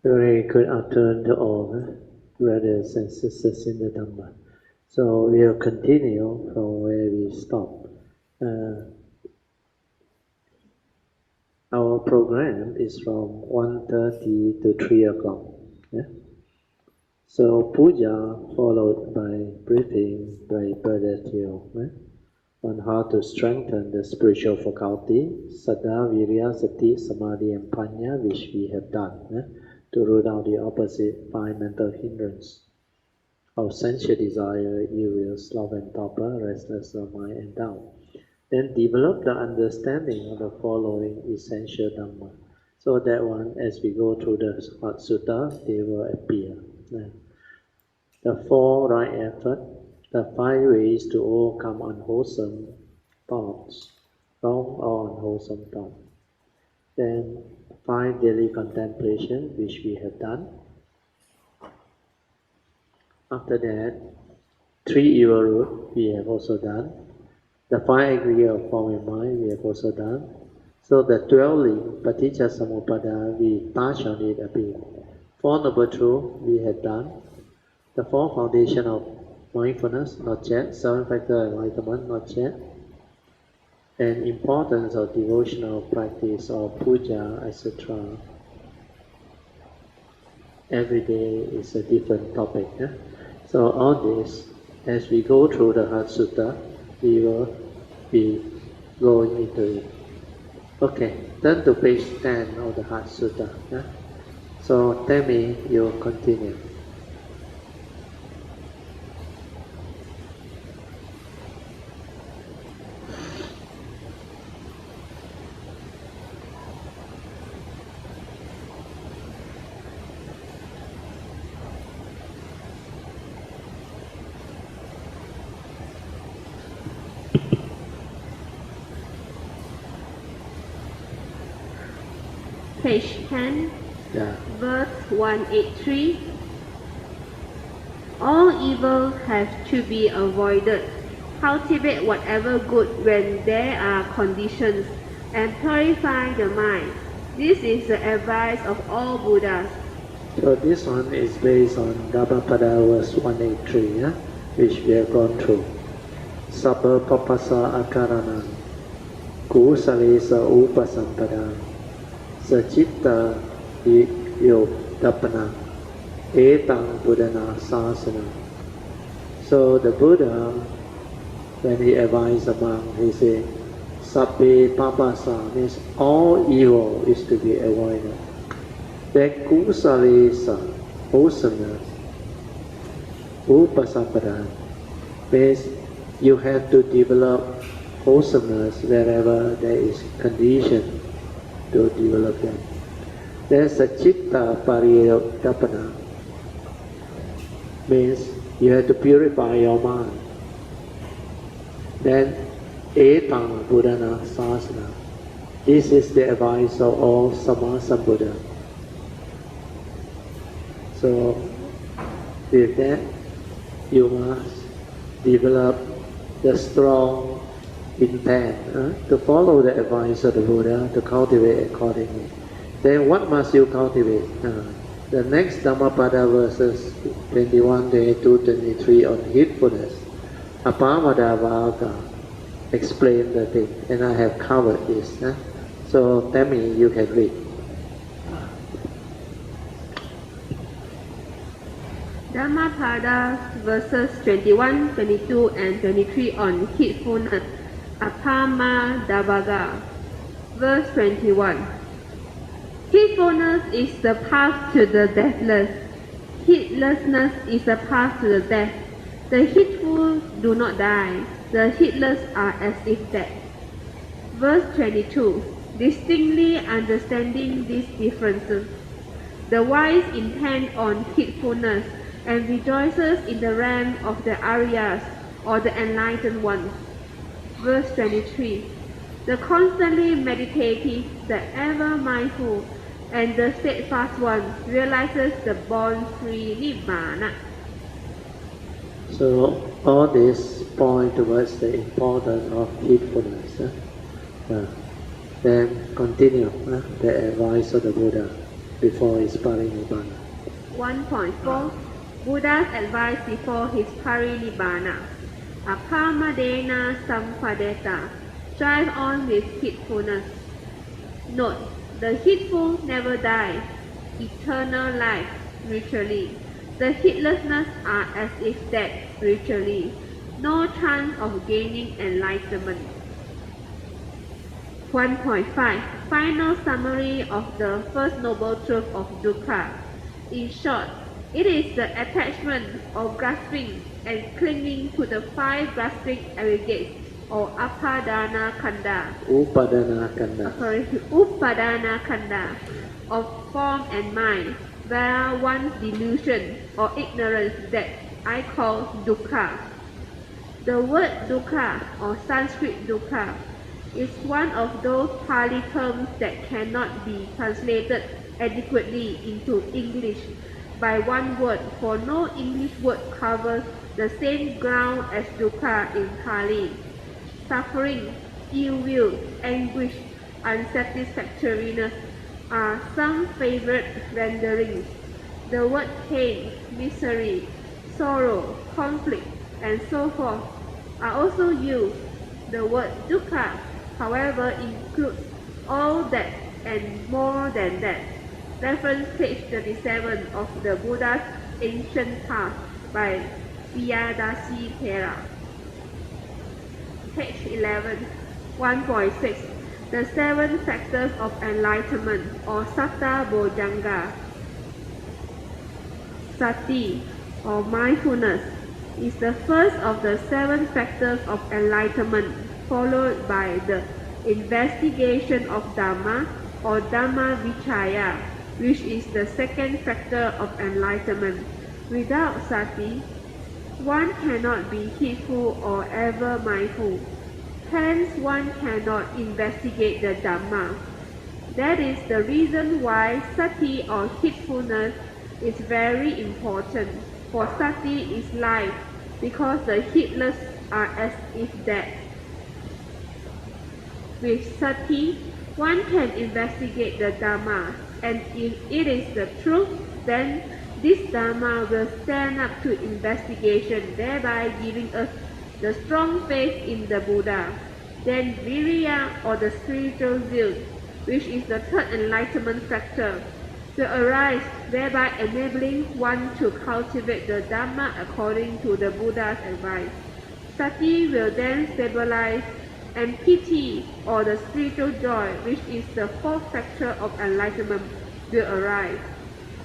Very good afternoon to all, brothers and sisters in the Dhamma. So we'll continue from where we stopped. Our program is from 1:30 to 3 o'clock. Yeah? So puja followed by briefing by Brother Teo on how to strengthen the spiritual faculty, Saddha, Virya, Sati, Samadhi and Panya, which we have done. To root out the opposite 5 mental hindrance of sensual desire, evil will, sloth and torpor, restless of mind and doubt. Then develop the understanding of the following essential Dhamma. So that one, as we go through the Sutra, they will appear. The 4 right effort, the 5 ways to overcome unwholesome thoughts, wrong or unwholesome thoughts. Then 5 daily contemplation, which we have done. After that, 3 evil root, we have also done. The 5 aggregate of form and mind, we have also done. So the 12 link, Patriach Samuppada, we touch on it a bit. 4 noble truth, we have done. The 4 foundation of mindfulness, not yet. 7 factor enlightenment, not yet. And importance of devotional practice of puja, etc. Every day is a different topic. So all this, as we go through the Heart Sutta, we will be going into it. Okay, turn to page 10 of the Heart Sutta. So tell me, you continue. Page 10, verse 183. All evil has to be avoided. Cultivate whatever good when there are conditions, and purify the mind. This is the advice of all Buddhas. So this one is based on Dhammapada verse 183, which we have gone through. Sabba papasa akarana, kusalesa upasampada, sacitta yodapana, etang buddhana sasana. So the Buddha, when he advised the monk, he said, Sabbe papasa means all evil is to be avoided. Then kusalesa, wholesomeness, upasampada means you have to develop wholesomeness wherever there is condition to develop them. There's a citta pariyodapana, means you have to purify your mind. Then etang buddhana sasana, this is the advice of all Sammasambuddha. So with that, you must develop the strong intent to follow the advice of the Buddha, to cultivate accordingly. Then what must you cultivate? The next Dhammapada verses 21, 22, 23 on heedfulness, Apamada explain the thing, and I have covered this. So tell me, you can read. Dhammapada verses 21, 22 and 23 on heedfulness, Apamada. Verse 21. Heedfulness is the path to the deathless. Heedlessness is the path to the death. The heedful do not die. The heedless are as if dead. Verse 22. Distinctly understanding these differences, the wise intend on heedfulness and rejoices in the rank of the Aryas or the enlightened ones. Verse 23. The constantly meditative, the ever mindful, and the steadfast one realizes the born-free Nibbana. So all this point towards the importance of heedfulness. Then continue the advice of the Buddha. before his parinibbana. 1.4 Buddha's advice before his parinibbana. Apamadena sampadeta. Strive on with heedfulness. Note: the heedful never die. Eternal life, spiritually. The heedlessness are as if dead, spiritually. No chance of gaining enlightenment. 1.5 Final summary of the first noble truth of dukkha. In short, it is the attachment or grasping and clinging to the five grasping aggregates or upadana khandha of form and mind, where one's delusion or ignorance that I call dukkha. The word dukkha or Sanskrit dukkha is one of those Pali terms that cannot be translated adequately into English by one word, for no English word covers the same ground as dukkha in Pali. Suffering, ill will, anguish, unsatisfactoriness are some favorite renderings. The word pain, misery, sorrow, conflict, and so forth are also used. The word dukkha, however, includes all that and more than that. Reference page 37 of the Buddha's Ancient Path by Piyadasi Thera. Page 11, 1.6 The Seven Factors of Enlightenment or Satta Bojjhanga. Sati or mindfulness is the first of the seven factors of enlightenment, followed by the investigation of Dhamma or Dhamma Vichaya, which is the second factor of enlightenment. Without sati, one cannot be heedful or ever mindful. Hence, one cannot investigate the Dhamma. That is the reason why sati or heedfulness is very important, for sati is life, because the heedless are as if dead. With sati, one can investigate the Dhamma, and if it is the truth, then this Dhamma will stand up to investigation, thereby giving us the strong faith in the Buddha. Then viriya or the spiritual zeal, which is the third enlightenment factor, will arise, thereby enabling one to cultivate the Dhamma according to the Buddha's advice. Sati will then stabilize, and piti or the spiritual joy, which is the fourth factor of enlightenment, will arise.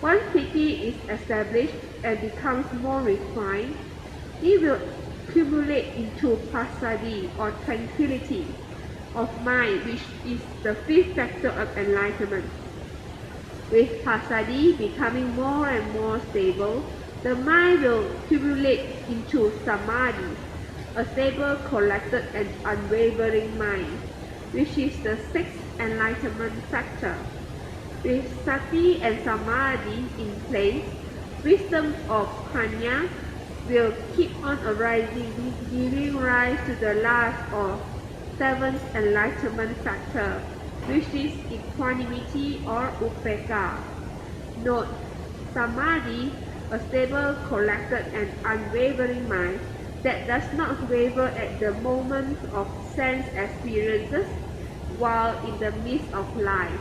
Once piti is established and becomes more refined, it will accumulate into passaddhi or tranquility of mind, which is the fifth factor of enlightenment. With passaddhi becoming more and more stable, the mind will accumulate into samadhi, a stable, collected, and unwavering mind, which is the sixth enlightenment factor. With sati and samadhi in place, wisdom of panya will keep on arising, giving rise to the last or seventh enlightenment factor, which is equanimity or upekkha. Note: samadhi, a stable, collected, and unwavering mind that does not waver at the moment of sense experiences while in the midst of life.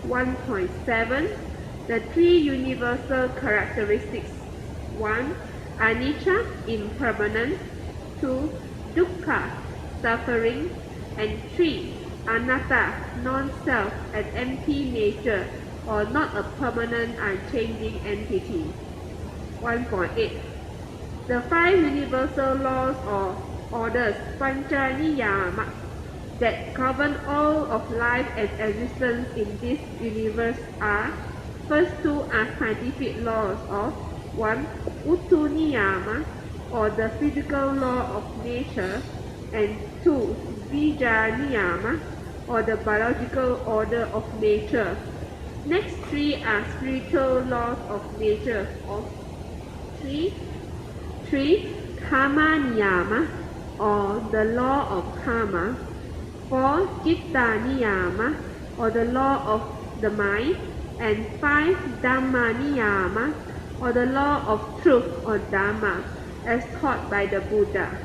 1.7 The three universal characteristics. 1. Anicca, impermanent. 2. Dukkha, suffering. And 3. Anatta, non-self and empty nature, or not a permanent unchanging entity. 1.8 The five universal laws or orders, panca niyama, that govern all of life and existence in this universe are: first two are scientific laws of 1. Uttu niyama, or the physical law of nature, and 2. Bija niyama, or the biological order of nature. Next three are spiritual laws of nature of 3. Karma niyama, or the law of karma. 4. Citta niyama, or the law of the mind, and 5 Dhamma Niyama, or the law of truth or Dhamma, as taught by the Buddha.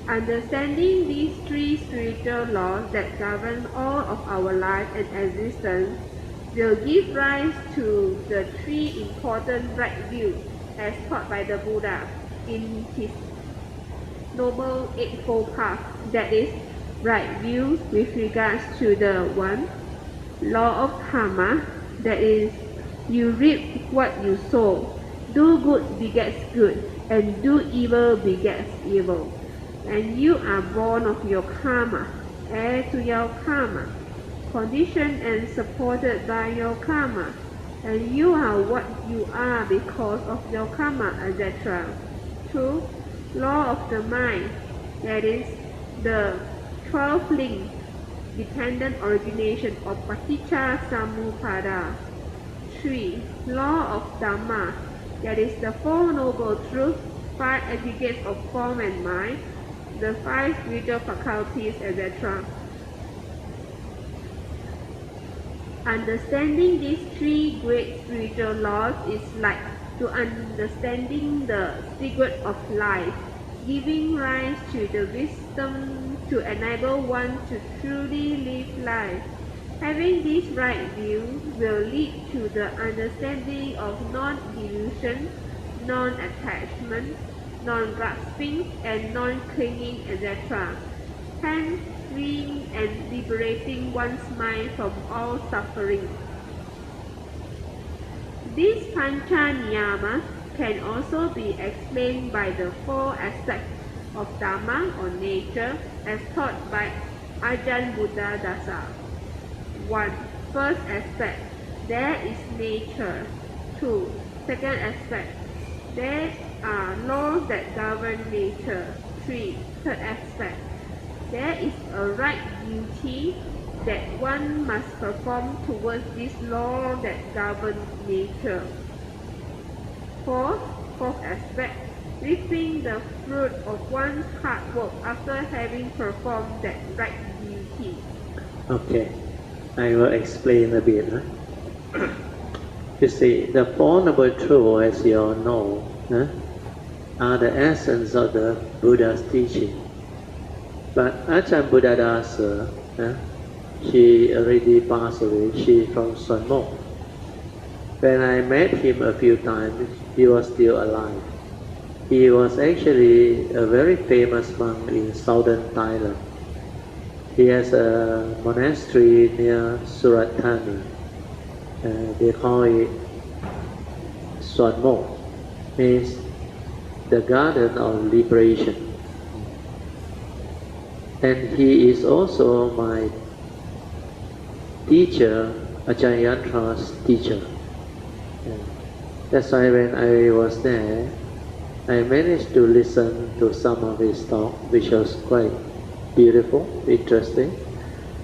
Understanding these 3 spiritual laws that govern all of our life and existence will give rise to the 3 important right views as taught by the Buddha in his Noble Eightfold Path, that is, right views with regards to the 1. Law of karma, that is, you reap what you sow. Do good begets good, and do evil begets evil. And you are born of your karma, heir to your karma, conditioned and supported by your karma, and you are what you are because of your karma, etc. 2. Law of the mind, that is, the 12 link dependent origination of Paticca Samuppada. 3. Law of Dhamma, that is the 4 noble truths, 5 aggregates of form and mind, the 5 spiritual faculties, etc. Understanding these 3 great spiritual laws is like to understanding the secret of life, giving rise to the wisdom to enable one to truly live life. Having this right view will lead to the understanding of non-delusion, non-attachment, non-grasping, and non-clinging, etc. Hence, freeing and liberating one's mind from all suffering. These Pancha Niyamas can also be explained by the 4 aspects of Dhamma or nature as taught by Ajahn Buddha Dasa. 1. First aspect, there is nature. 2. Second aspect, there are laws that govern nature. 3. Third aspect, there is a right duty that one must perform towards this law that governs nature. 4. Fourth aspect, reaping the fruit of one's hard work after having performed that right duty. Okay, I will explain a bit. You see, the Four Noble Truths, as you all know, are the essence of the Buddha's teaching. But Ajahn Buddha Dasa, she already passed away. She from Suan Mok. When I met him a few times, he was still alive. He was actually a very famous monk in southern Thailand. He has a monastery near Surattani. They call it Suan Mok, means the garden of liberation. And he is also my teacher, Ajahn Yantra's teacher. That's why when I was there, I managed to listen to some of his talk, which was quite beautiful, interesting.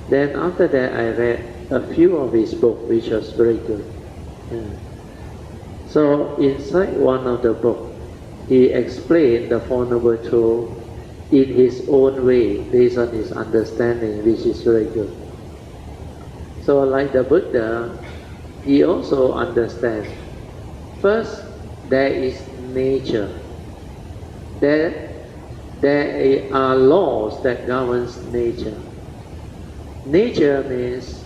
Then after that, I read a few of his books, which was very good. So inside one of the books, he explained the Four Noble Truths in his own way, based on his understanding, which is very good. So like the Buddha, he also understands. First, there is nature. There are laws that governs nature. Nature means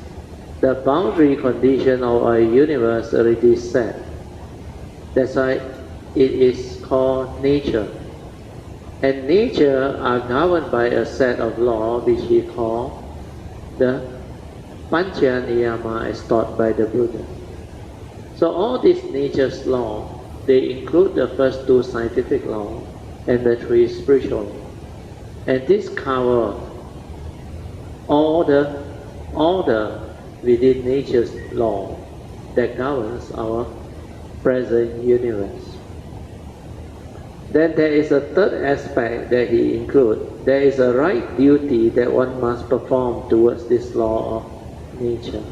the boundary condition of our universe already set. That's why it is called nature. And nature are governed by a set of laws which he called the Pancha Niyama as taught by the Buddha. So all these nature's laws, they include the first 2 scientific laws and the 3 spiritual laws. And this covers all the order within nature's law that governs our present universe. Then there is a third aspect that he includes. There is a right duty that one must perform towards this law of nature.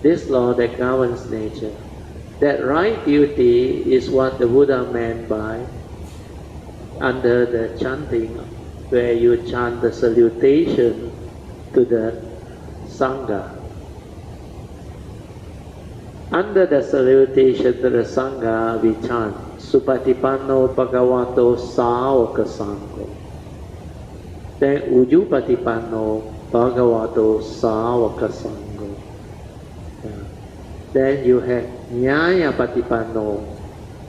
This law that governs nature. That right duty is what the Buddha meant by under the chanting, where you chant the salutation to the Sangha. Under the salutation to the Sangha, we chant Supatipanno Bhagavato Sāvaka Sangho. Then Ujupatipanno Bhagavato Sāvaka Sangho. Then you have Nyaya Patipanno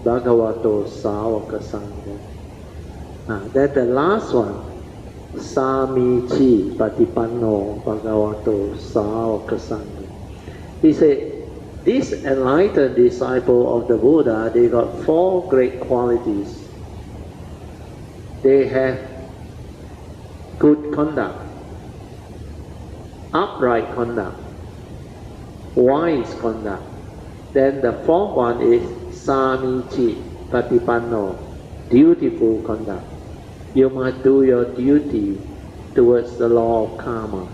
Bhagavato Sāvaka Sangho. Then the last one, Samichi Patipanno Bhagavato Sāvaka Sangho. He said, this enlightened disciple of the Buddha, they got 4 great qualities. They have good conduct, upright conduct, wise conduct. Then the 4th one is Samichi Patipanno, dutiful conduct. You must do your duty towards the law of karma.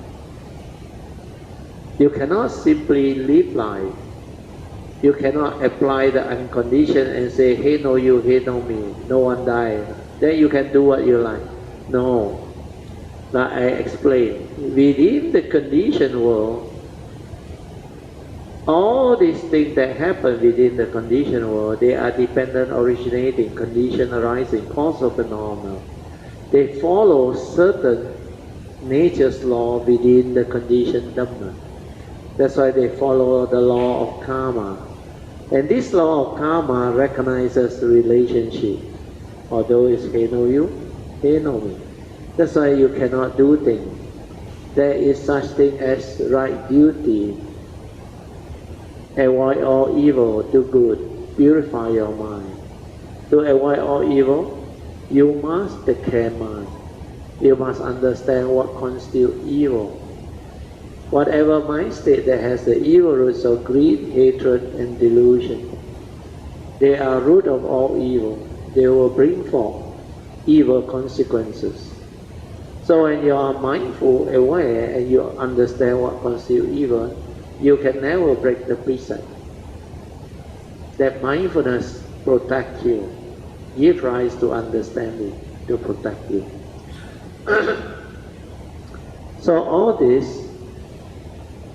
You cannot simply live life. You cannot apply the unconditioned and say, hey no you, hey no me, no one die. Then you can do what you like. No. Like I explained, within the conditioned world, all these things that happen within the conditioned world, they are dependent, originating, condition arising, cause of phenomenon. They follow certain nature's law within the conditioned Dhamma. That's why they follow the law of karma. And this law of karma recognizes the relationship. Although it's hey no you, hey no me. That's why you cannot do things. There is such thing as right duty. Avoid all evil, do good, purify your mind. To avoid all evil, you must take care of mind. You must understand what constitutes evil. Whatever mind state that has the evil roots of greed, hatred, and delusion, they are root of all evil. They will bring forth evil consequences. So when you are mindful, aware, and you understand what constitutes evil, you can never break the precept. That mindfulness protects you, give rise to understanding to protect you. So all this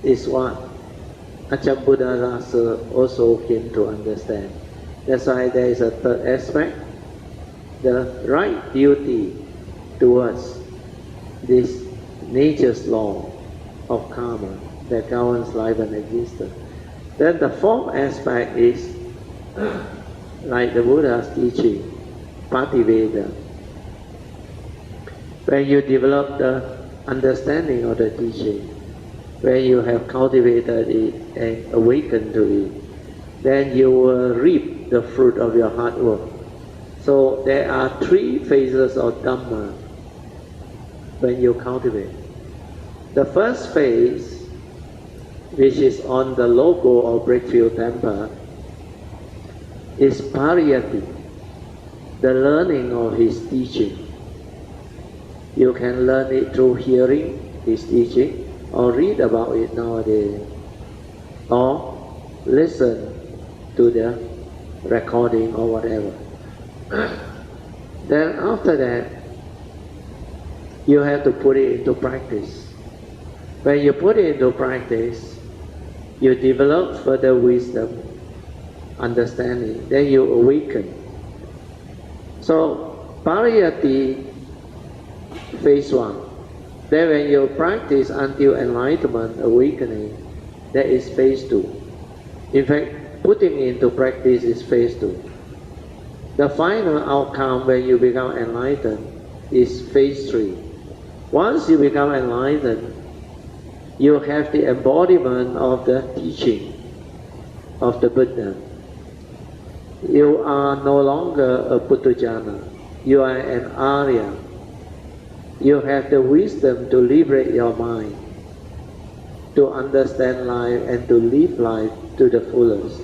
is what Ajahn Buddha also came to understand. That's why there is a third aspect, the right duty towards this nature's law of karma that governs life and existence. Then the 4th aspect is, like the Buddha's teaching, Pativeda. When you develop the understanding of the teaching, when you have cultivated it and awakened to it, then you will reap the fruit of your hard work. So there are 3 phases of Dhamma when you cultivate. The first phase, which is on the logo or breakthrough temple, is Patriach, the learning of his teaching. You can learn it through hearing his teaching, or read about it nowadays, or listen to the recording or whatever. Then after that, you have to put it into practice. When you put it into practice, you develop further wisdom, understanding, then you awaken. So, Patriach, phase 1. Then when you practice until enlightenment, awakening, that is phase 2. In fact, putting into practice is phase 2. The final outcome when you become enlightened is phase 3. Once you become enlightened, you have the embodiment of the teaching of the Buddha. You are no longer a Puthujjana. You are an Arya. You have the wisdom to liberate your mind, to understand life and to live life to the fullest,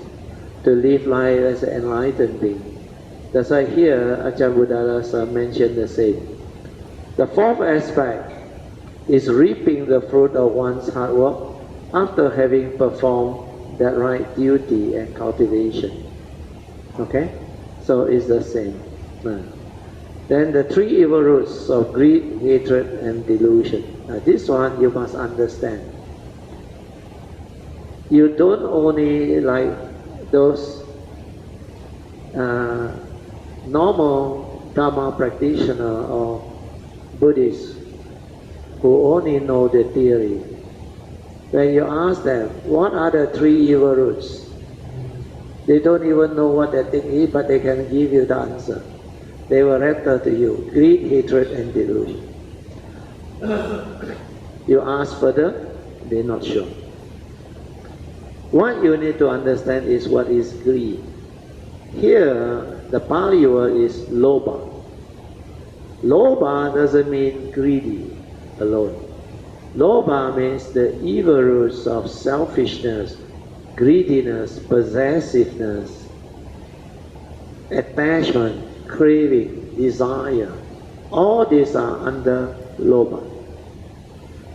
to live life as an enlightened being. That's why here Ajahn Buddha mentioned the same. The 4th aspect is reaping the fruit of one's hard work after having performed that right duty and cultivation. Okay? So it's the same. Then the 3 evil roots of greed, hatred, and delusion. This one you must understand. You don't only like those normal Dharma practitioner or Buddhists who only know the theory. When you ask them, what are the three evil roots? They don't even know what that thing is, but they can give you the answer. They will render to you greed, hatred, and delusion. You ask further, they're not sure. What you need to understand is what is greed. Here, the Pali word is lobha. Lobha doesn't mean greedy alone. Lobha means the evil roots of selfishness, greediness, possessiveness, attachment, craving, desire. All these are under lobha.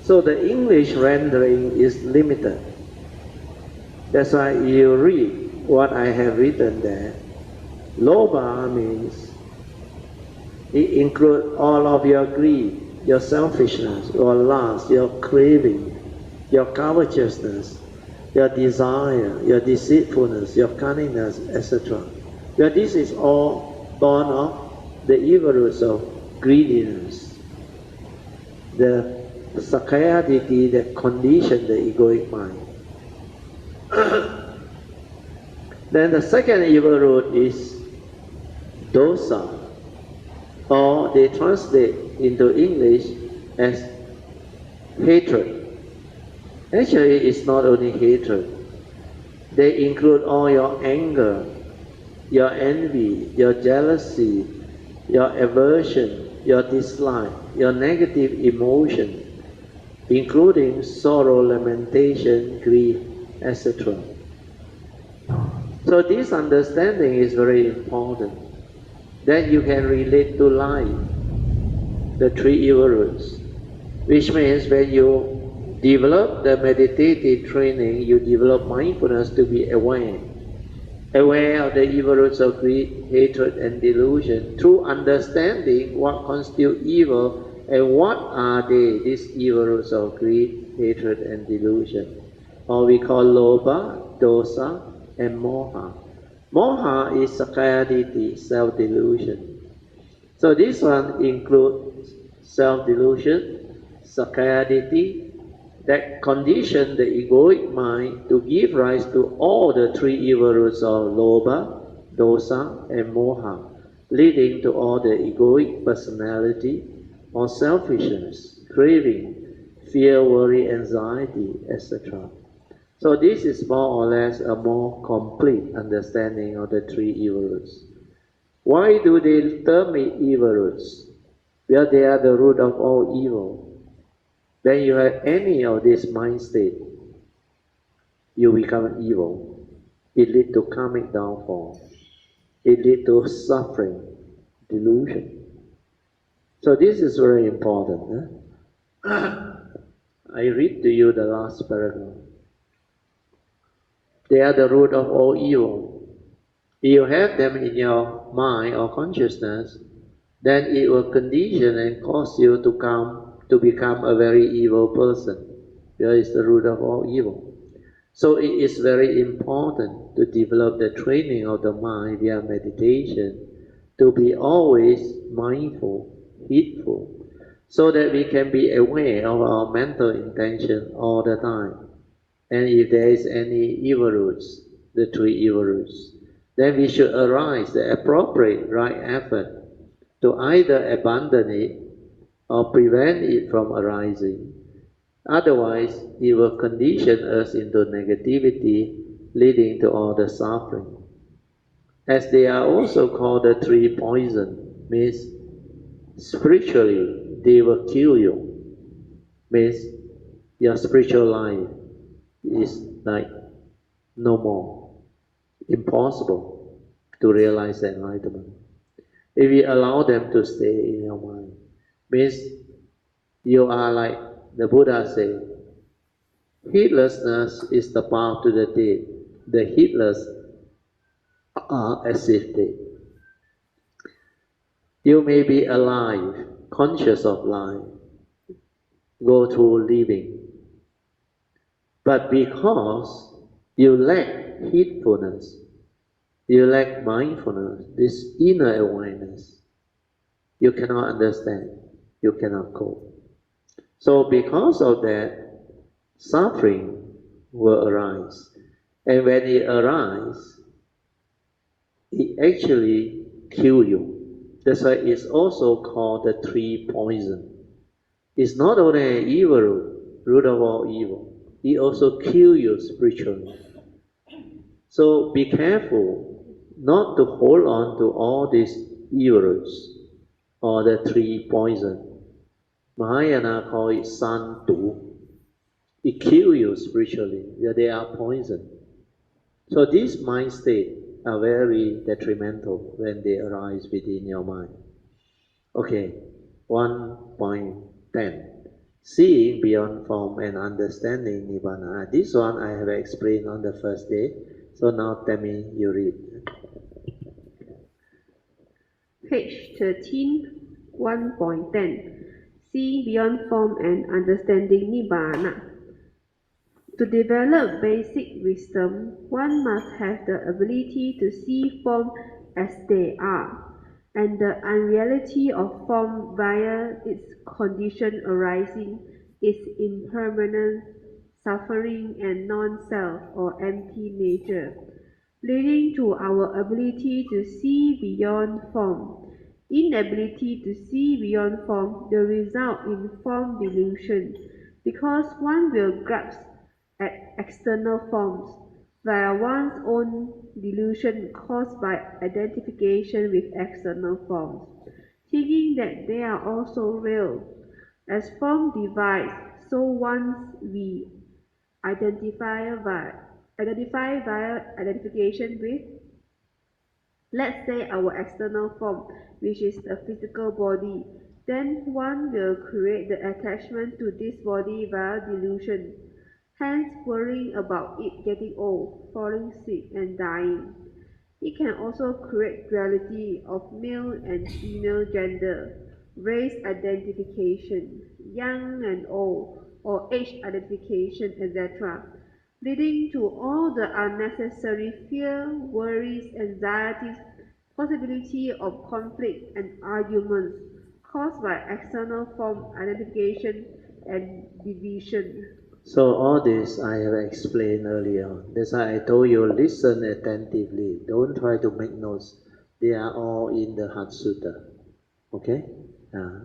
So the English rendering is limited. That's why you read what I have written there. Lobha means it includes all of your greed, your selfishness, your lust, your craving, your covetousness, your desire, your deceitfulness, your cunningness, etc. But this is all born of the evil roots of greediness, the sakayaditi that condition the egoic mind. Then the second evil root is dosa, or they translate into English as hatred. Actually, it's not only hatred. They include all your anger, your envy, your jealousy, your aversion, your dislike, your negative emotion, including sorrow, lamentation, grief, etc. So this understanding is very important. Then you can relate to life, the three evil roots, which means when you develop the meditative training, you develop mindfulness to be aware of the evil roots of greed, hatred, and delusion through understanding what constitutes evil and what are they, these evil roots of greed, hatred, and delusion. Or we call lobha, dosa, and moha. Moha is sakayaditi, self-delusion. So this one includes self-delusion, sakayaditi, that condition the egoic mind to give rise to all the three evil roots of lobha, dosa, and moha, leading to all the egoic personality or selfishness, craving, fear, worry, anxiety, etc. So this is more or less a more complete understanding of the three evil roots. Why do they term it evil roots? Well, they are the root of all evil. When you have any of this mind state, you become evil. It leads to karmic downfall. It leads to suffering, delusion. So this is very important. I read to you the last paragraph. They are the root of all evil. If you have them in your mind or consciousness, then it will condition and cause you to become a very evil person. That is the root of all evil. So it is very important to develop the training of the mind via meditation to be always mindful, heedful, so that we can be aware of our mental intention all the time. And if there is any evil roots, the three evil roots, then we should arise the appropriate right effort to either abandon it or prevent it from arising. Otherwise, it will condition us into negativity, leading to all the suffering. As they are also called the three poison, means spiritually they will kill you, means your spiritual life is like no more, impossible to realize enlightenment. If we allow them to stay in your mind, means you are like the Buddha said, heedlessness is the path to the dead. The heedless are as if dead. You may be alive, conscious of life. go through living. But because you lack heedfulness, you lack mindfulness, this inner awareness, you cannot understand, you cannot cope. So because of that, suffering will arise. And when it arises, it actually kills you. That's why it's also called the three poison. It's not only an evil root of all evil. It also kills you spiritually. So be careful not to hold on to all these evil roots or the three poison. Mahayana call it san tu. It kills you spiritually. They are poison. So these mind states are very detrimental when they arise within your mind. Okay, 1.10. Seeing beyond form and understanding Nibbana. This one I have explained on the first day. So now tell me, you read. Page 13, 1.10. See beyond form and understanding Nibbana. To develop basic wisdom, one must have the ability to see form as they are, and the unreality of form via its condition arising, its impermanence, suffering, and non-self or empty nature, leading to our ability to see beyond form. Inability to see beyond form will result in form delusion, because one will grasp at external forms via one's own delusion caused by identification with external forms, thinking that they are also real. As form divides, so once we identify via identification with, let's say, our external form, which is the physical body, then one will create the attachment to this body via delusion, hence worrying about it getting old, falling sick, and dying. It can also create duality of male and female gender, race identification, young and old, or age identification, etc., leading to all the unnecessary fear, worries, anxieties, possibility of conflict and arguments caused by external form identification and division. So all this I have explained earlier. That's why I told you listen attentively. Don't try to make notes. They are all in the Heart Sutra. Okay?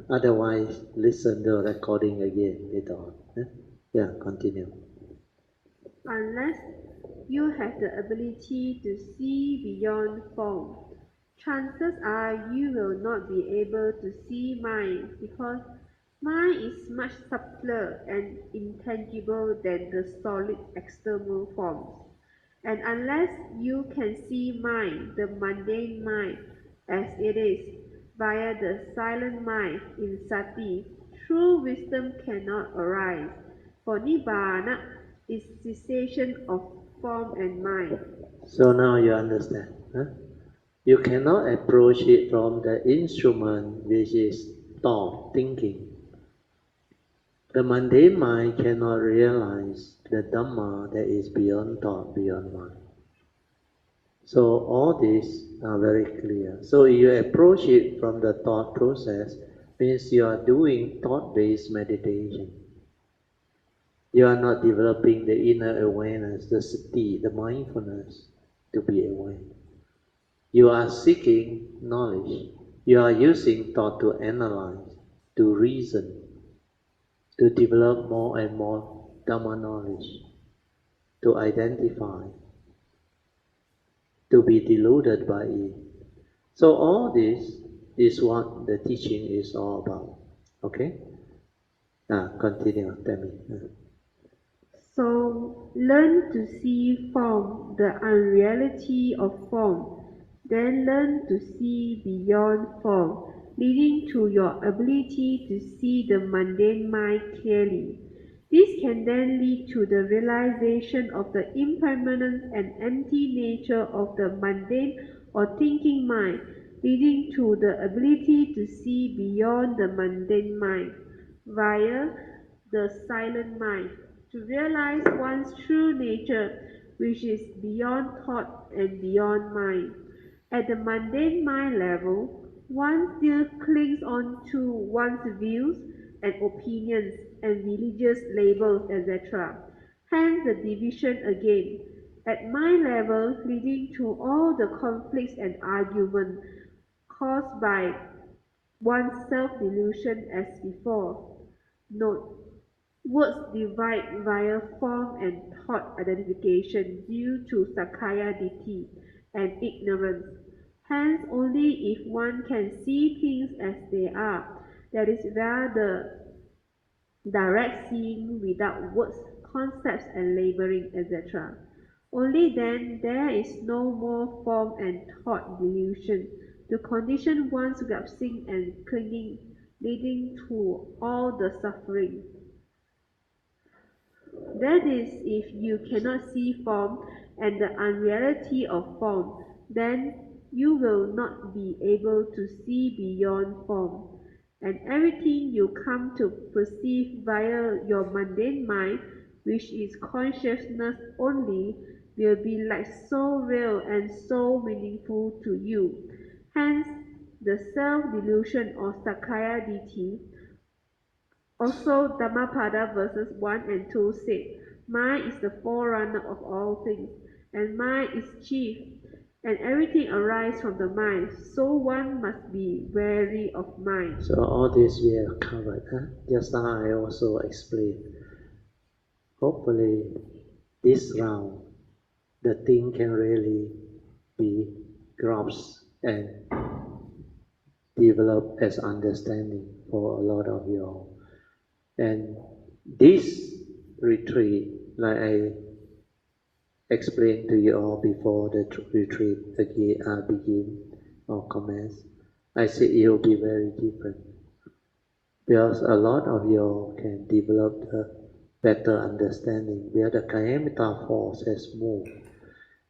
Otherwise, listen the recording again later on. Yeah, continue. Unless you have the ability to see beyond form, chances are you will not be able to see mind, because mind is much subtler and intangible than the solid external forms. And unless you can see mind, the mundane mind, as it is, via the silent mind in sati, true wisdom cannot arise. For Nibbana is cessation of form and mind. So now you understand. You cannot approach it from the instrument which is thought, thinking. The mundane mind cannot realize the Dhamma that is beyond thought, beyond mind. So all these are very clear. So if you approach it from the thought process, means you are doing thought-based meditation. You are not developing the inner awareness, the sati, the mindfulness to be aware. You are seeking knowledge. You are using thought to analyze, to reason, to develop more and more Dhamma knowledge, to identify, to be deluded by it. So all this is what the teaching is all about. Okay? Continue, tell me. So learn to see form, the unreality of form, then learn to see beyond form, leading to your ability to see the mundane mind clearly. This can then lead to the realization of the impermanence and empty nature of the mundane or thinking mind, leading to the ability to see beyond the mundane mind via the silent mind, to realize one's true nature, which is beyond thought and beyond mind. At the mundane mind level, one still clings on to one's views and opinions and religious labels, etc. Hence the division again. At mind level, leading to all the conflicts and arguments caused by one's self-delusion as before. Note: words divide via form and thought identification due to Sakkaya Ditthi and ignorance. Hence, only if one can see things as they are, that is via the direct seeing without words, concepts and labeling, etc. Only then there is no more form and thought delusion to condition one's grasping and clinging, leading to all the suffering. That is, if you cannot see form and the unreality of form, then you will not be able to see beyond form, and everything you come to perceive via your mundane mind, which is consciousness only, will be like so real and so meaningful to you. Hence, the self-delusion or Sakkaya Ditthi. Also, Dhammapada verses 1 and 2 said, mind is the forerunner of all things, and mind is chief, and everything arises from the mind, so one must be wary of mind. So all this we have covered. Just now I also explained. Hopefully, this round, the thing can really be grasped and developed as understanding for a lot of you all. And this retreat, like I explained to you all before the retreat again, begin or commence, I said it will be very different. Because a lot of you all can develop a better understanding where the Kayamita force has moved.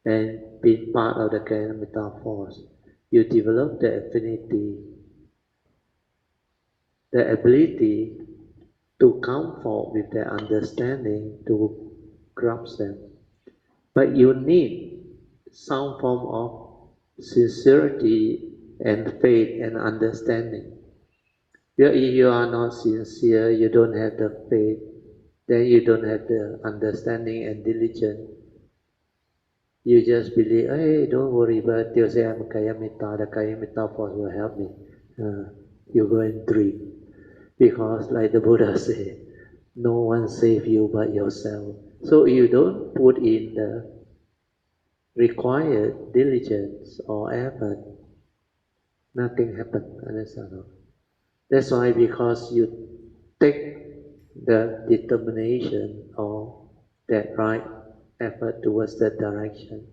And being part of the Kayamita force, you develop the affinity, the ability to come forth with their understanding to grasp them. But you need some form of sincerity and faith and understanding. If you are not sincere, you don't have the faith, then you don't have the understanding and diligence. You just believe, hey, don't worry, but you say I'm Kayamita, the Kayamita force will help me. You go and dream. Because like the Buddha said, no one save you but yourself. So you don't put in the required diligence or effort, nothing happens. Understand? That's why because you take the determination or that right effort towards that direction,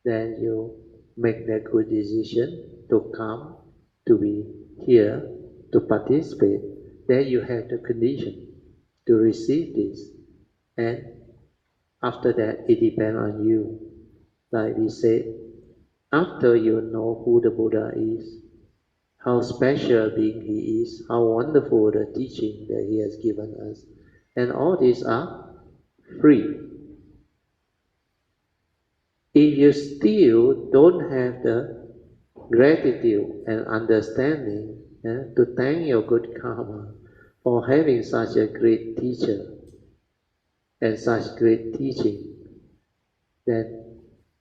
then you make that good decision to come, to be here, to participate. Then you have the condition to receive this, and after that it depends on you. Like we said, after you know who the Buddha is, how special being he is, how wonderful the teaching that he has given us, and all these are free. If you still don't have the gratitude and understanding to thank your good karma for having such a great teacher and such great teaching, then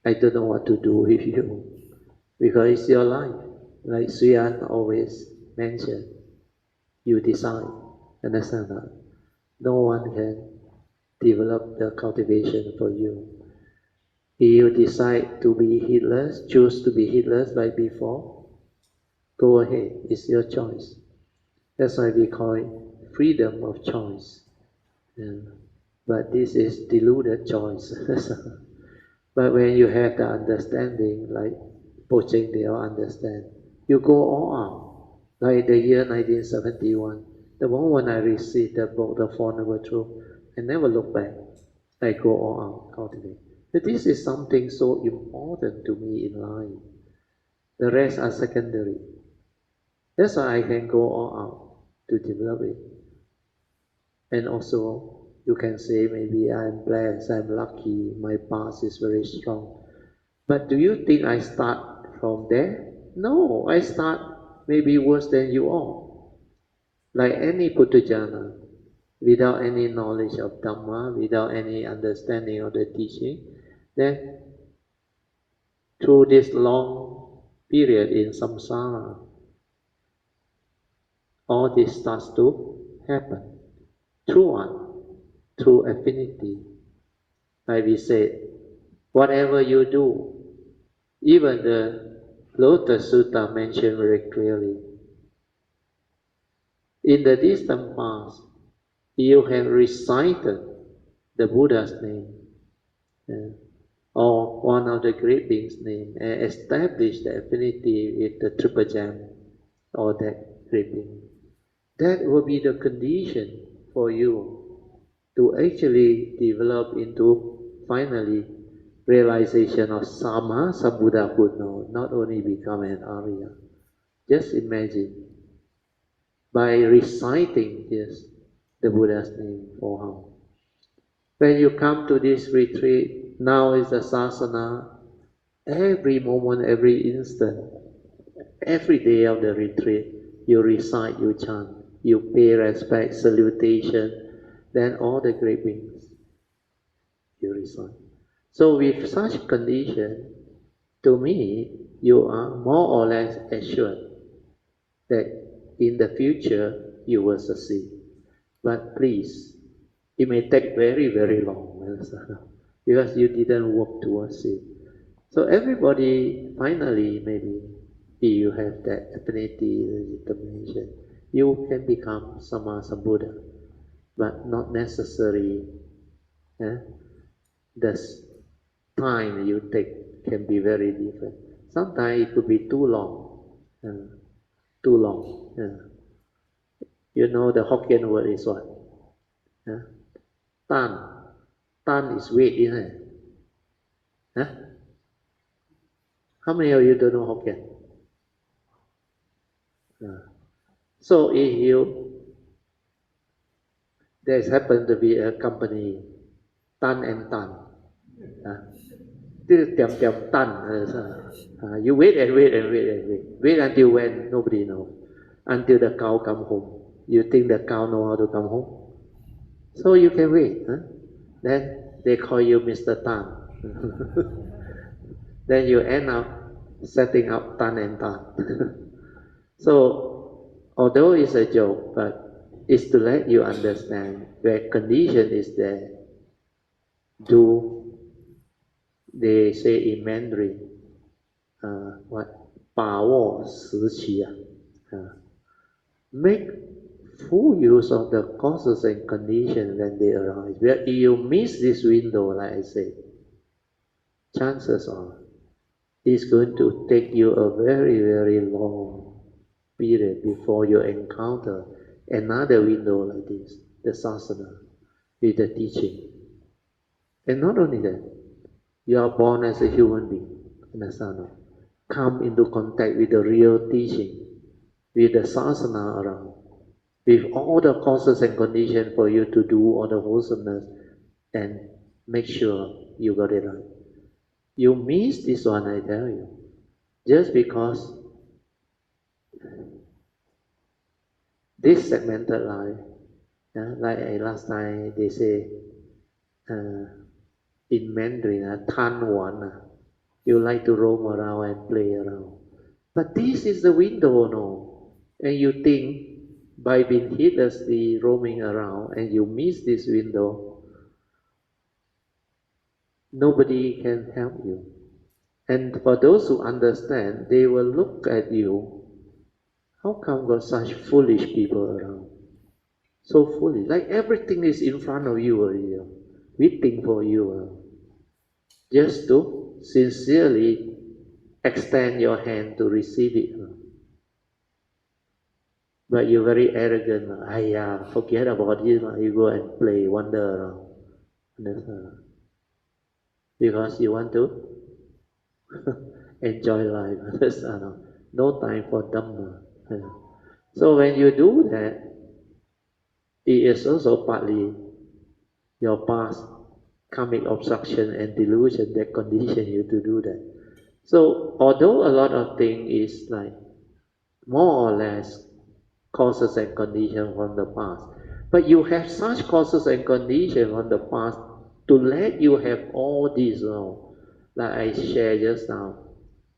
I don't know what to do with you, because it's your life. Like Suyan always mentioned, you decide. Understand that? No one can develop the cultivation for you. If you decide to be heedless, choose to be heedless like before, go ahead, it's your choice. That's why we call it freedom of choice. Yeah. But this is deluded choice. But when you have the understanding, like Pocheng they all understand, you go all out. Like the year 1971, the moment I received the book, The Four Noble Truths, I never look back. I go all out, cultivate. But this is something so important to me in life. The rest are secondary. That's why I can go all out to develop it. And also, you can say, maybe I'm blessed, I'm lucky, my past is very strong. But do you think I start from there? No, I start maybe worse than you all. Like any Puttujana, without any knowledge of Dhamma, without any understanding of the teaching, then through this long period in samsara, all this starts to happen. Through what? Through affinity. Like we said, whatever you do, even the Lotus Sutta mentioned very clearly, in the distant past, you have recited the Buddha's name, uh, or one of the great beings' name, and established the affinity with the triple gem, or that great being. That will be the condition for you to actually develop into finally realization of Sama Sambuddha Buddha, not only become an Arya. Just imagine, by reciting this, the Buddha's name for how. When you come to this retreat, now is the sasana, every moment, every instant, every day of the retreat, you recite, you chant, you pay respect, salutation, then all the great beings, you recite. So with such condition, to me, you are more or less assured that in the future you will succeed. But please, it may take very, very long because you didn't work towards it. So everybody, finally, maybe, if you have that affinity, determination, you can become Sama Sambuddha, but not necessary. Eh? The time you take can be very different. Sometimes it could be too long. Too long. You know the Hokkien word is what? Tan. Tan is weight, isn't it? Huh? How many of you don't know Hokkien? So if there's happened to be a company, Tan and Tan. You wait and wait and wait and wait. Wait until when? Nobody knows. Until the cow come home. You think the cow know how to come home? So you can wait. Then they call you Mr. Tan. Then you end up setting up Tan and Tan. So, although it's a joke, but it's to let you understand where condition is there. Do they say in Mandarin, what? 把握时期 make full use of the causes and conditions when they arise. Where if you miss this window, like I said, chances are it's going to take you a very, very long period before you encounter another window like this, the sasana, with the teaching. And not only that, you are born as a human being, understand? Come into contact with the real teaching, with the sasana around, with all the causes and conditions for you to do all the wholesomeness, and make sure you got it right. You miss this one, I tell you, just because this segmented life, like last time they say in Mandarin, Tan Wan, you like to roam around and play around. But this is the window, no? And you think by being heedlessly roaming around and you miss this window, nobody can help you. And for those who understand, they will look at you. How come got such foolish people around? So foolish. Like everything is in front of you already, waiting for you. Just to sincerely extend your hand to receive it. But you're very arrogant. Forget about it. You go and play, wander around. Because you want to enjoy life. No time for Dhamma. So when you do that, it is also partly your past karmic obstruction and delusion that condition you to do that. So although a lot of things is like more or less causes and conditions from the past, but you have such causes and conditions from the past to let you have all these now, like I shared just now.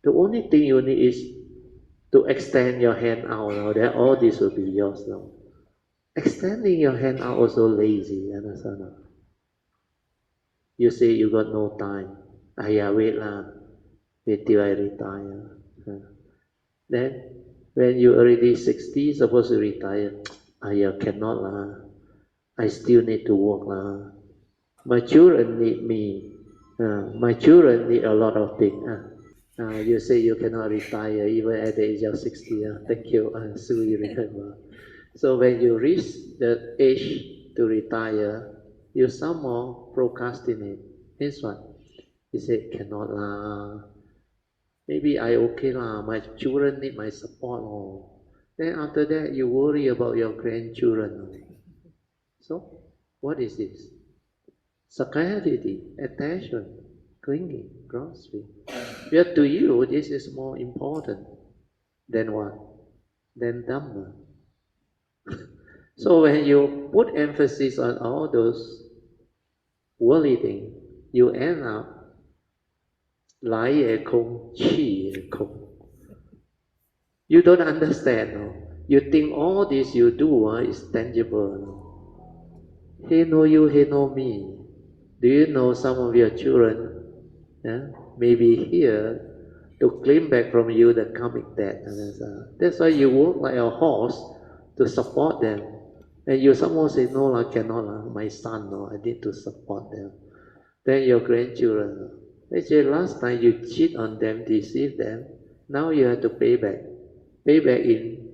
The only thing you need is to extend your hand out now, then all this will be yours now. Extending your hand out also lazy, understand? You say you got no time. Wait lah, wait till I retire. Then when you already 60, supposed to retire, cannot lah. I still need to work lah. My children need me. My children need a lot of things. You say you cannot retire even at the age of 60. Thank you. So you remember. So when you reach the age to retire, you somehow procrastinate. Means what? You say, cannot lah. Maybe I okay lah. My children need my support. Then after that, you worry about your grandchildren. So, what is this? Security, attachment, clinging, grasping. Yet to you, this is more important than what? Than Dhamma. So when you put emphasis on all those worldly things, you end up 来也空，去也空. You don't understand. No? You think all this you do is tangible. No? He know you, he know me. Do you know some of your children may be here to claim back from you the karmic debt? That's why you work like a horse to support them. And you somehow say, no, I cannot, my son, no, I need to support them. Then your grandchildren, they say, last time you cheat on them, deceive them, now you have to pay back. Pay back in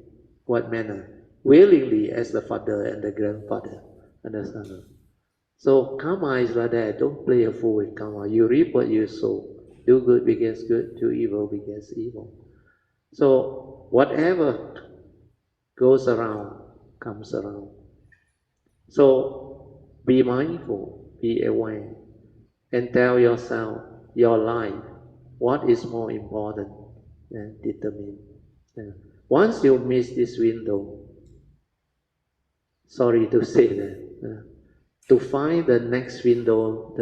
what manner? Willingly as the father and the grandfather. Understand? So karma is like that. Don't play a fool with karma. You reap what you sow. Do good begins good, do evil begins evil. So whatever goes around, comes around. So be mindful, be aware, and tell yourself, your life, what is more important, and determine. Once you miss this window, sorry to say that, to find the next window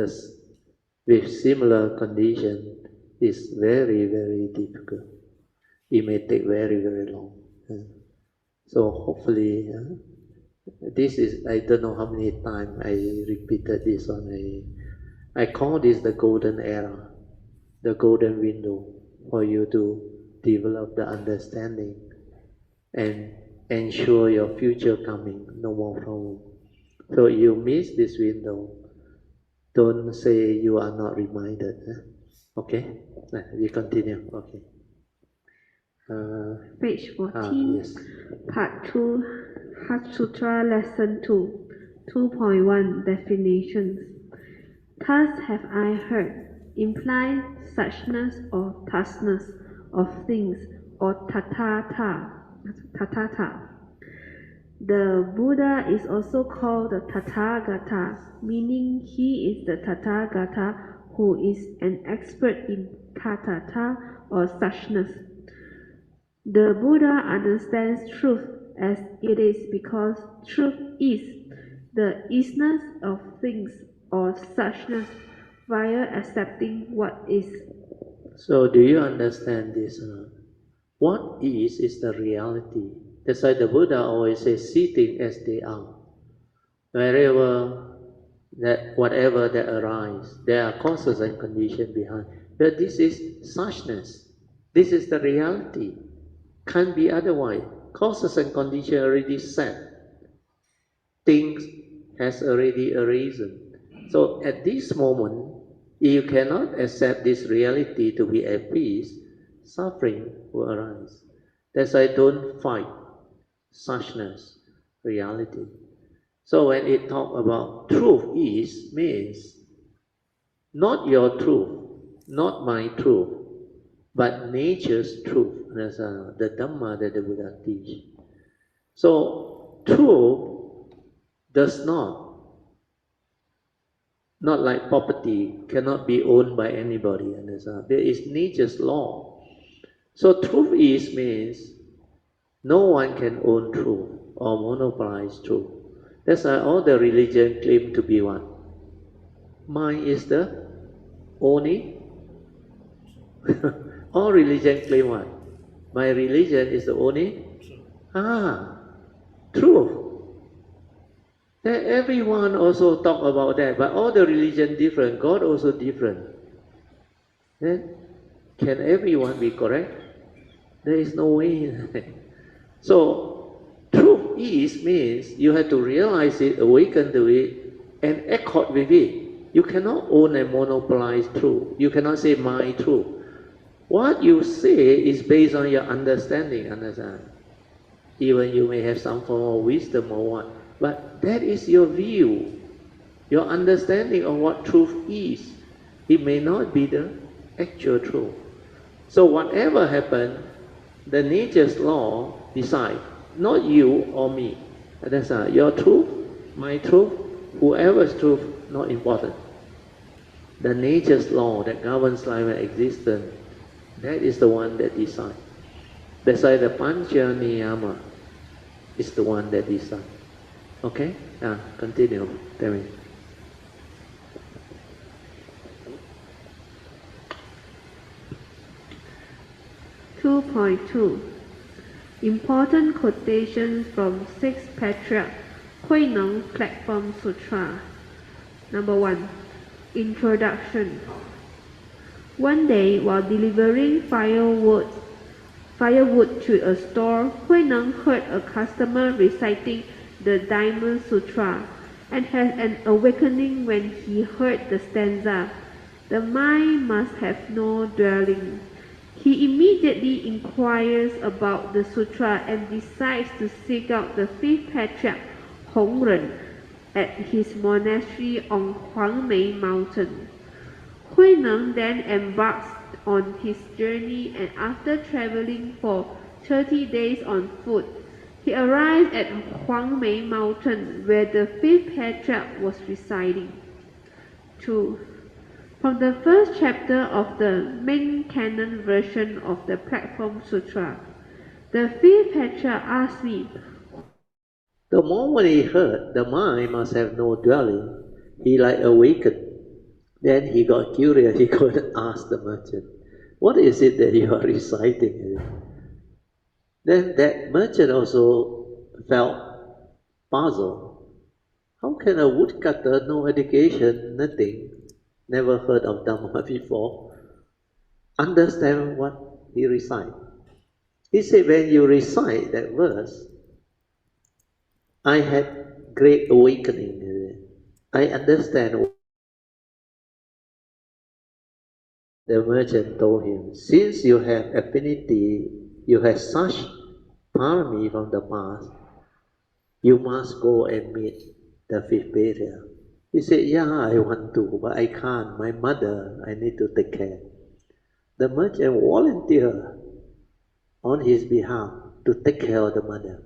with similar condition is very, very difficult. It may take very, very long. So hopefully, this is, I don't know how many times I repeated this I call this the golden era, the golden window for you to develop the understanding and ensure your future coming, no more problem. So you miss this window, don't say you are not reminded. Okay? We continue. Okay. Page 14, yes. Part 2, Heart Sutra, Lesson 2, 2.1, Definitions. Thus have I heard, imply suchness or thusness of things, or tathata. The Buddha is also called the Tathagata, meaning he is the Tathagata who is an expert in tathata or suchness. The Buddha understands truth as it is because truth is the isness of things or suchness via accepting what is. So do you understand this? What is the reality. That's why the Buddha always says, see things as they are. Whatever that arises, there are causes and conditions behind. But this is suchness. This is the reality. Can't be otherwise. Causes and conditions already set. Things has already arisen. So at this moment, if you cannot accept this reality to be at peace, suffering will arise. That's why don't fight suchness, reality. So when it talk about truth is, means not your truth, not my truth, but nature's truth. That's the Dhamma that the Buddha teach. So truth does not like property, cannot be owned by anybody. Understand? There is nature's law. So truth is means no one can own truth or monopolize truth. That's why all the religion claim to be what? Mind is the only. All religion claim what? My religion is the only. Truth. Everyone also talk about that, but all the religion different, God also different. Then can everyone be correct? There is no way. So truth is means you have to realize it, awaken to it, and accord with it. You cannot own and monopolize truth. You cannot say my truth. What you say is based on your understanding, understand? Even you may have some form of wisdom or what, but that is your view, your understanding of what truth is. It may not be the actual truth. So whatever happens, the nature's law decide, not you or me. That's your truth, my truth, whoever's truth, not important. The nature's law that governs life and existence, that is the one that decides. That's why the Pancha Niyama is the one that decides. Okay? Continue. Tell me. Important quotations from 6 Patriach Huineng Platform Sutra. Number 1. Introduction. One day, while delivering firewood to a store, Huineng heard a customer reciting the Diamond Sutra and had an awakening when he heard the stanza, "The mind must have no dwelling." He immediately inquires about the sutra and decides to seek out the 5th Patriach, Hongren, at his monastery on Huangmei Mountain. Huineng then embarks on his journey, and after traveling for 30 days on foot, he arrived at Huangmei Mountain where the 5th Patriach was residing. 2. From the first chapter of the main canon version of the Platform Sutra, the 5th Patriach asked me, the moment he heard the mind must have no dwelling, he like awakened. Then he got curious, he could ask the merchant, what is it that you are reciting? Then that merchant also felt puzzled. How can a woodcutter, no education, nothing, never heard of Dhamma before, understand what he recites? He said, when you recite that verse, I had great awakening. I understand. The merchant told him, since you have affinity, you have such parami from the past, you must go and meet the 5th Patriach. He said, yeah, I want to, but I can't. My mother, I need to take care. The merchant volunteered on his behalf to take care of the mother.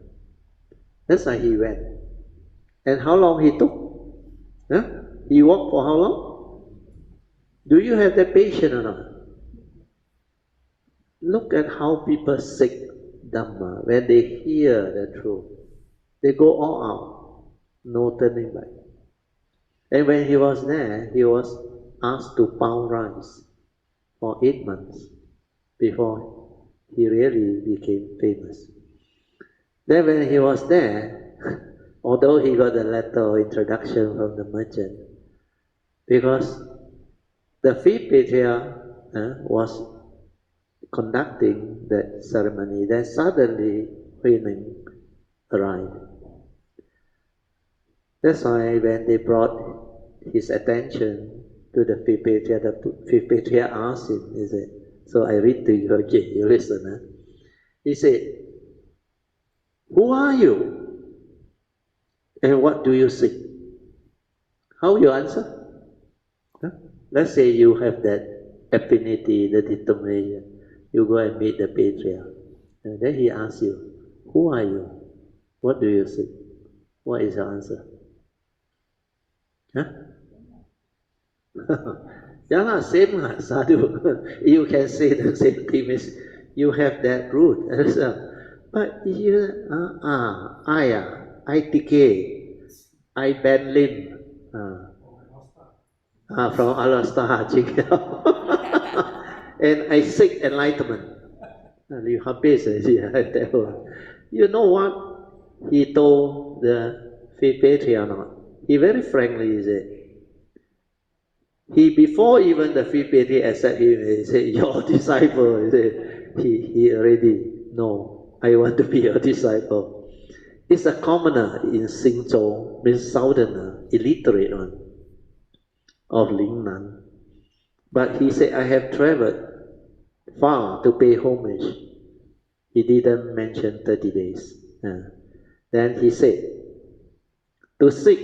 That's why he went. And how long he took? He walked for how long? Do you have that patience or not? Look at how people seek Dhamma. When they hear the truth, they go all out, no turning back. And when he was there, he was asked to pound rice for 8 months before he really became famous. Then when he was there, although he got a letter of introduction from the merchant, because the 5th Patriach was conducting that ceremony, then suddenly Huineng arrived. That's why when they brought his attention to the 5th Patriach, the 5th Patriach asked him, he said, so I read to you again, you listen. He said, who are you? And what do you seek? How you answer? Let's say you have that affinity, the determination. You go and meet the Patriach. And then he asks you, who are you? What do you seek? What is your answer? Huh? Yeah, lah, same lah, sadhu. You can say the same thing as you have that root. But you, I decay, I bend limb. From Allah star, and I seek enlightenment. You habis that one. You know what he told the fifth patriarch or not? He very frankly said, he before even the fifth patriarch accept him, he said, your disciple. He said, he already know, I want to be your disciple. It's a commoner in Xingzhou, means southerner, illiterate one, of Lingnan. But he said, I have traveled far to pay homage. He didn't mention 30 days. Then he said, to seek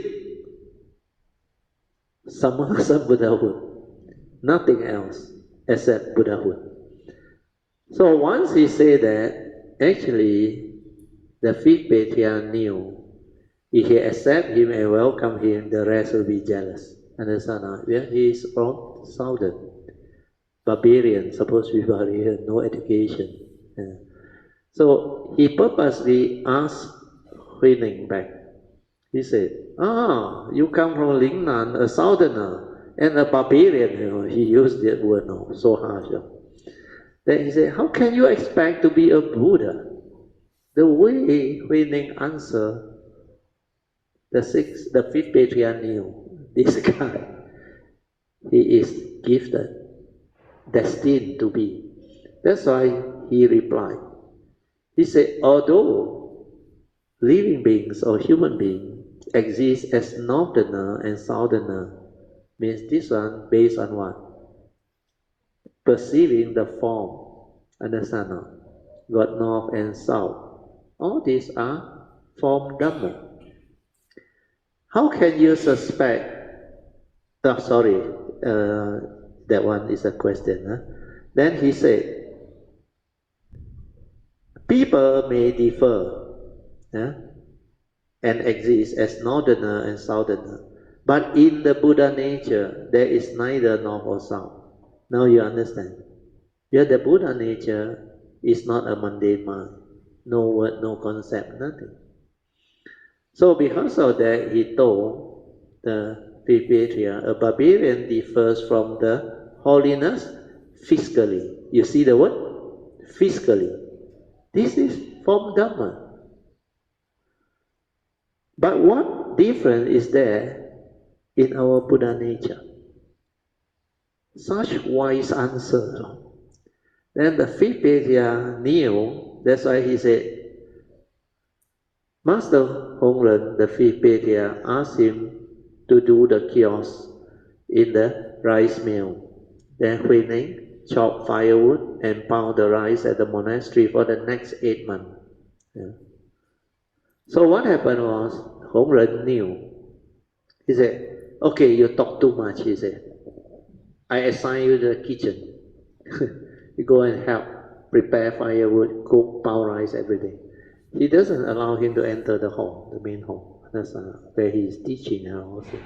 Samasa Buddhahood, nothing else except Buddhahood. So once he said that, actually the fifth patriarch knew if he accept him and welcome him, the rest will be jealous. Understand? Yeah, he is from southern. Barbarian, supposed to be barbarian, no education. So he purposely asked Huining back. He said, you come from Lingnan, a southerner, and a barbarian. He used that word now, so harsh. Then he said, how can you expect to be a Buddha? The way Huining answered, the fifth patriarch knew, this guy, he is gifted, destined to be. That's why he replied. He said, although living beings or human beings exist as northerner and southerner, means this one based on what? Perceiving the form, understand? Got north and south. All these are form Dhamma. How can you suspect? That one is a question. Then he said, people may differ and exist as northerner and southerner, but in the Buddha nature, there is neither north or south. Now you understand. Yeah, the Buddha nature is not a mundane mind. No word, no concept, nothing. So because of that, he told the fifth patriarch, a barbarian differs from the holiness physically. You see the word? Physically. This is form Dhamma. But what difference is there in our Buddha nature? Such wise answer. Then the fifth patriarch knew, that's why he said, Master Hongren, the fifth patriarch, asked him to do the kiosk in the rice mill. Then Huining chopped firewood and pound the rice at the monastery for the next 8 months. So what happened was, Hongren knew. He said, okay, you talk too much, he said. I assign you the kitchen. You go and help, prepare firewood, cook, pound rice every day. He doesn't allow him to enter the hall, the main hall. That's where he is teaching also.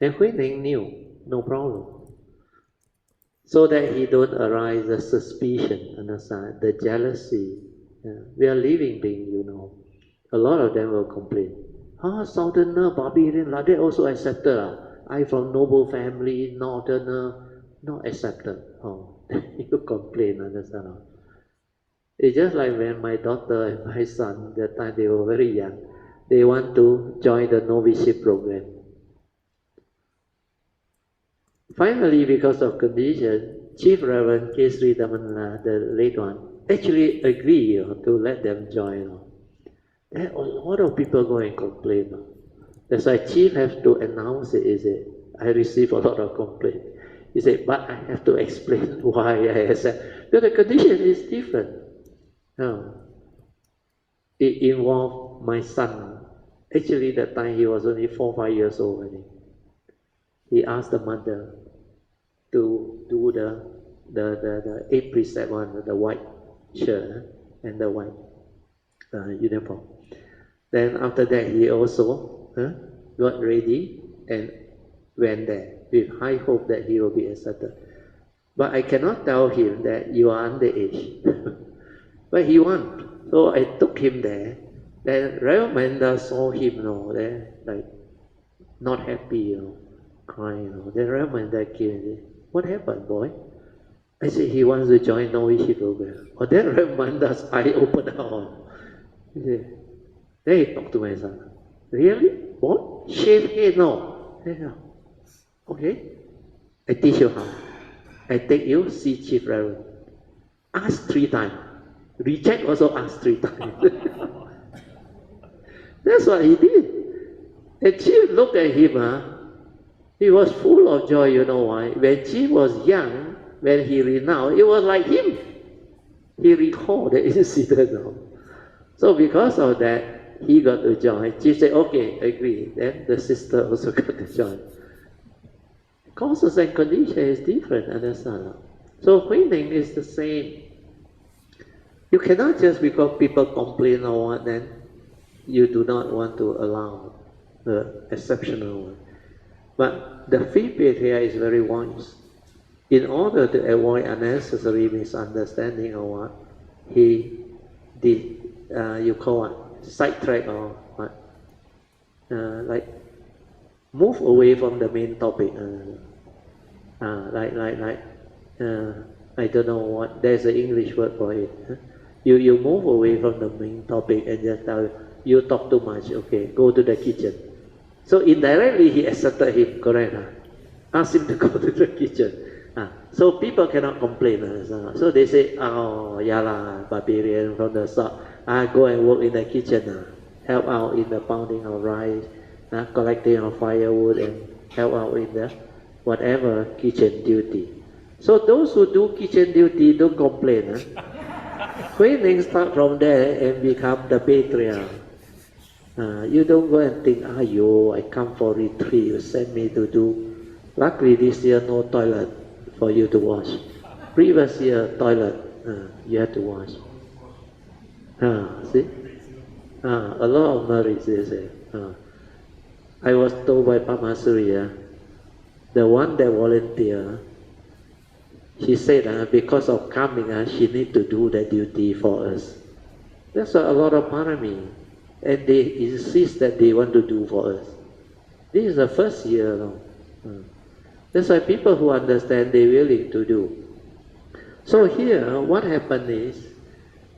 And Huining knew, no problem. So that he don't arise the suspicion, understand, the jealousy. We are living beings, you know. A lot of them will complain. Southerner, barbarian, like that also accepted. I from noble family, northerner, not accepted. You complain, understand? It's just like when my daughter and my son, that time they were very young, they want to join the novitiate program. Finally, because of condition, Chief Reverend Kesri Damanla, the late one, actually agreed to let them join. Then a lot of people go and complain. That's why Chief has to announce it, is it? I receive a lot of complaints. He said, but I have to explain why I accept. Because the condition is different. It involved my son. Actually, that time he was only 4 or 5 years old. I think. He asked the mother to do the 8 precept one, the white shirt and the white uniform. Then after that, he also got ready and went there with high hope that he will be accepted. But I cannot tell him that you are underage. But he won. So I took him there. Then Reverend Manda saw him, there, like not happy, crying. Then Reverend Manda came and said, "What happened, boy?" I said, "He wants to join Novice program." Then Reverend Manda's eye opened up. He said, then he talked to my son. "Really? What? Shave head? No." I said, "Okay. I teach you how. I take you, see Chief Reverend. Ask 3 times. Reject also ask 3 times." That's what he did. And Chief looked at him, he was full of joy, you know why? When Chief was young, when he renounced, it was like him. He recalled the incident. So because of that, he got to join. Chief said, "Okay, agree." Then the sister also got to join. Causes and conditions is different, understand? So Huining is the same. You cannot just because people complain or what, then you do not want to allow the exceptional one. But the fifth Patriach is very wise. In order to avoid unnecessary misunderstanding or what, he did, you call it, sidetrack or what, like move away from the main topic. I don't know what, there's an English word for it. You move away from the main topic and just tell you talk too much, okay, go to the kitchen. So indirectly he accepted him, correct? Ask him to go to the kitchen. So people cannot complain. So they say, "Oh, yeah lah, barbarian from the south. Go and work in the kitchen. Help out in the pounding of rice, collecting of firewood, and help out in the whatever kitchen duty." So those who do kitchen duty don't complain. Huining start from there and become the Patriach. You don't go and think, "Ayo, I come for retreat, you send me to do." Luckily this year no toilet for you to wash. Previous year toilet, you have to wash. See? A lot of merits, they say. I was told by Pamasuri, the one that volunteered, she said because of coming, she need to do the duty for us. That's a lot of parami. And they insist that they want to do for us. This is the first year. That's why people who understand, they're willing to do. So here, what happened is,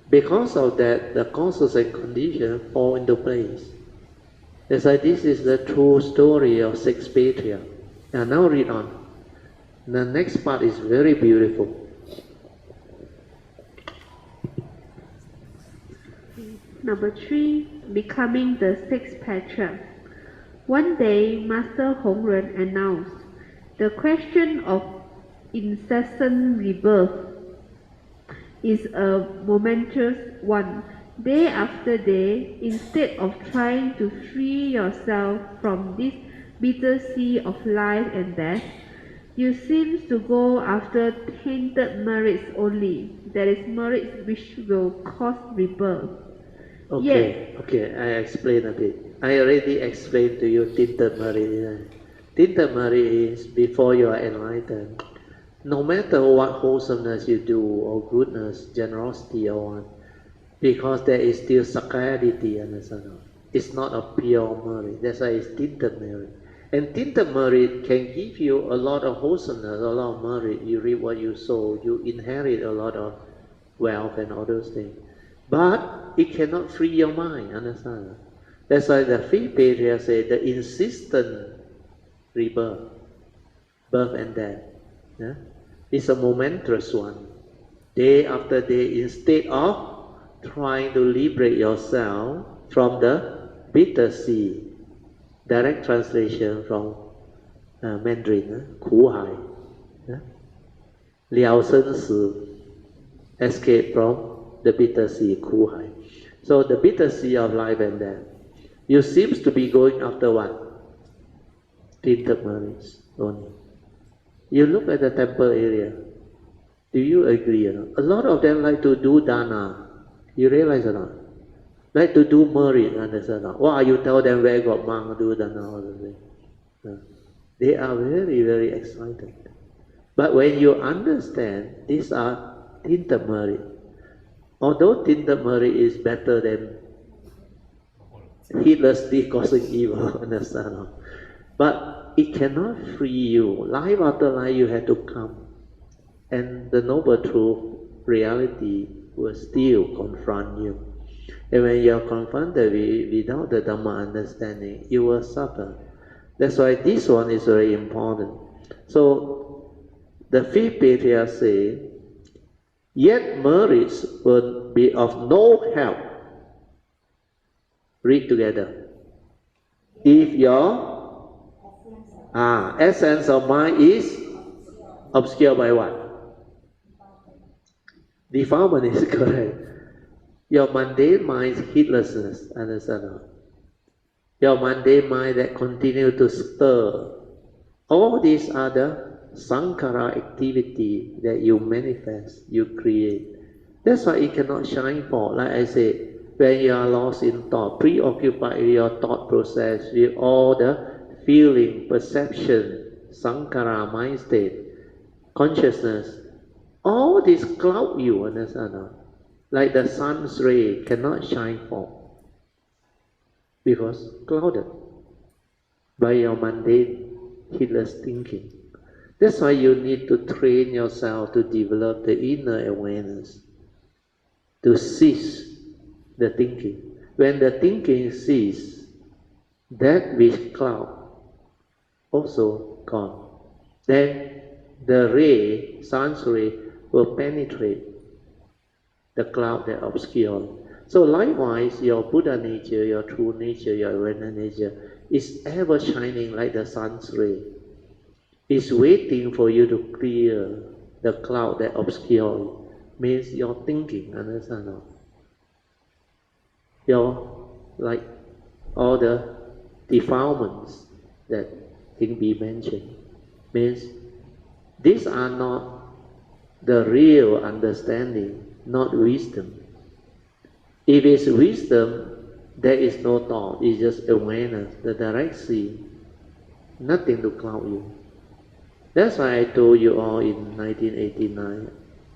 because of that, the causes and conditions fall into place. That's why this is the true story of 6 Patriarchs. Now read on. The next part is very beautiful. Number 3, becoming the 6th Patriarch. One day, Master Hongren announced, "The question of incessant rebirth is a momentous one. Day after day, instead of trying to free yourself from this bitter sea of life and death, you seem to go after tainted merits only. That is, merits which will cause rebirth." Okay, I explain a bit. I already explained to you tinted merit. Tinted merit is before you are enlightened. No matter what wholesomeness you do, or goodness, generosity, or what, because there is still sakarity, understand? It's not a pure merit. That's why it's tinted merit. And tinted merit can give you a lot of wholesomeness, a lot of merit. You reap what you sow. You inherit a lot of wealth and all those things. But it cannot free your mind, understand? That's why the 5th Patriarch said the insistent rebirth, birth and death, is a momentous one. Day after day, instead of trying to liberate yourself from the bitter sea. Direct translation from Mandarin, 苦海, 了生死, escape from the bitter sea, 苦海. So the bitter sea of life and death. You seems to be going after what? Tinted merits only. You look at the temple area. Do you agree or not? A lot of them like to do dana. You realize or not? Like to do merit, understand or not? Why you tell them where got monk do dana all the way? They are very, very excited. But when you understand, these are tinted merit. Although tinted merit is better than heedlessly causing evil, understand? But it cannot free you. Life after life, you have to come. And the noble truth, reality, will still confront you. And when you are confronted without the Dhamma understanding, you will suffer. That's why this one is very important. So, the fifth Patriach say, yet merits will be of no help. Read together. If your essence of mind is obscured by what? Defilement is correct. Your mundane mind's heedlessness, understand? Your mundane mind that continue to stir. All these other sankhara activity that you manifest, you create. That's why it cannot shine forth. Like I said, when you are lost in thought, preoccupied with your thought process, with all the feeling, perception, sankhara, mind state, consciousness, all this cloud you, understand? Like the sun's ray cannot shine forth because clouded by your mundane, heedless thinking. That's why you need to train yourself to develop the inner awareness, to cease the thinking. When the thinking ceases, that which cloud also gone. Then the ray, sun's ray, will penetrate the cloud that obscures. So likewise, your Buddha nature, your true nature, your awareness nature is ever shining like the sun's ray. It's waiting for you to clear the cloud that obscures. Means your thinking, understand? Your, like all the defilements that can be mentioned. Means these are not the real understanding, not wisdom. If it's wisdom, there is no thought, it's just awareness, the direct seeing, nothing to cloud you. That's why I told you all in 1989,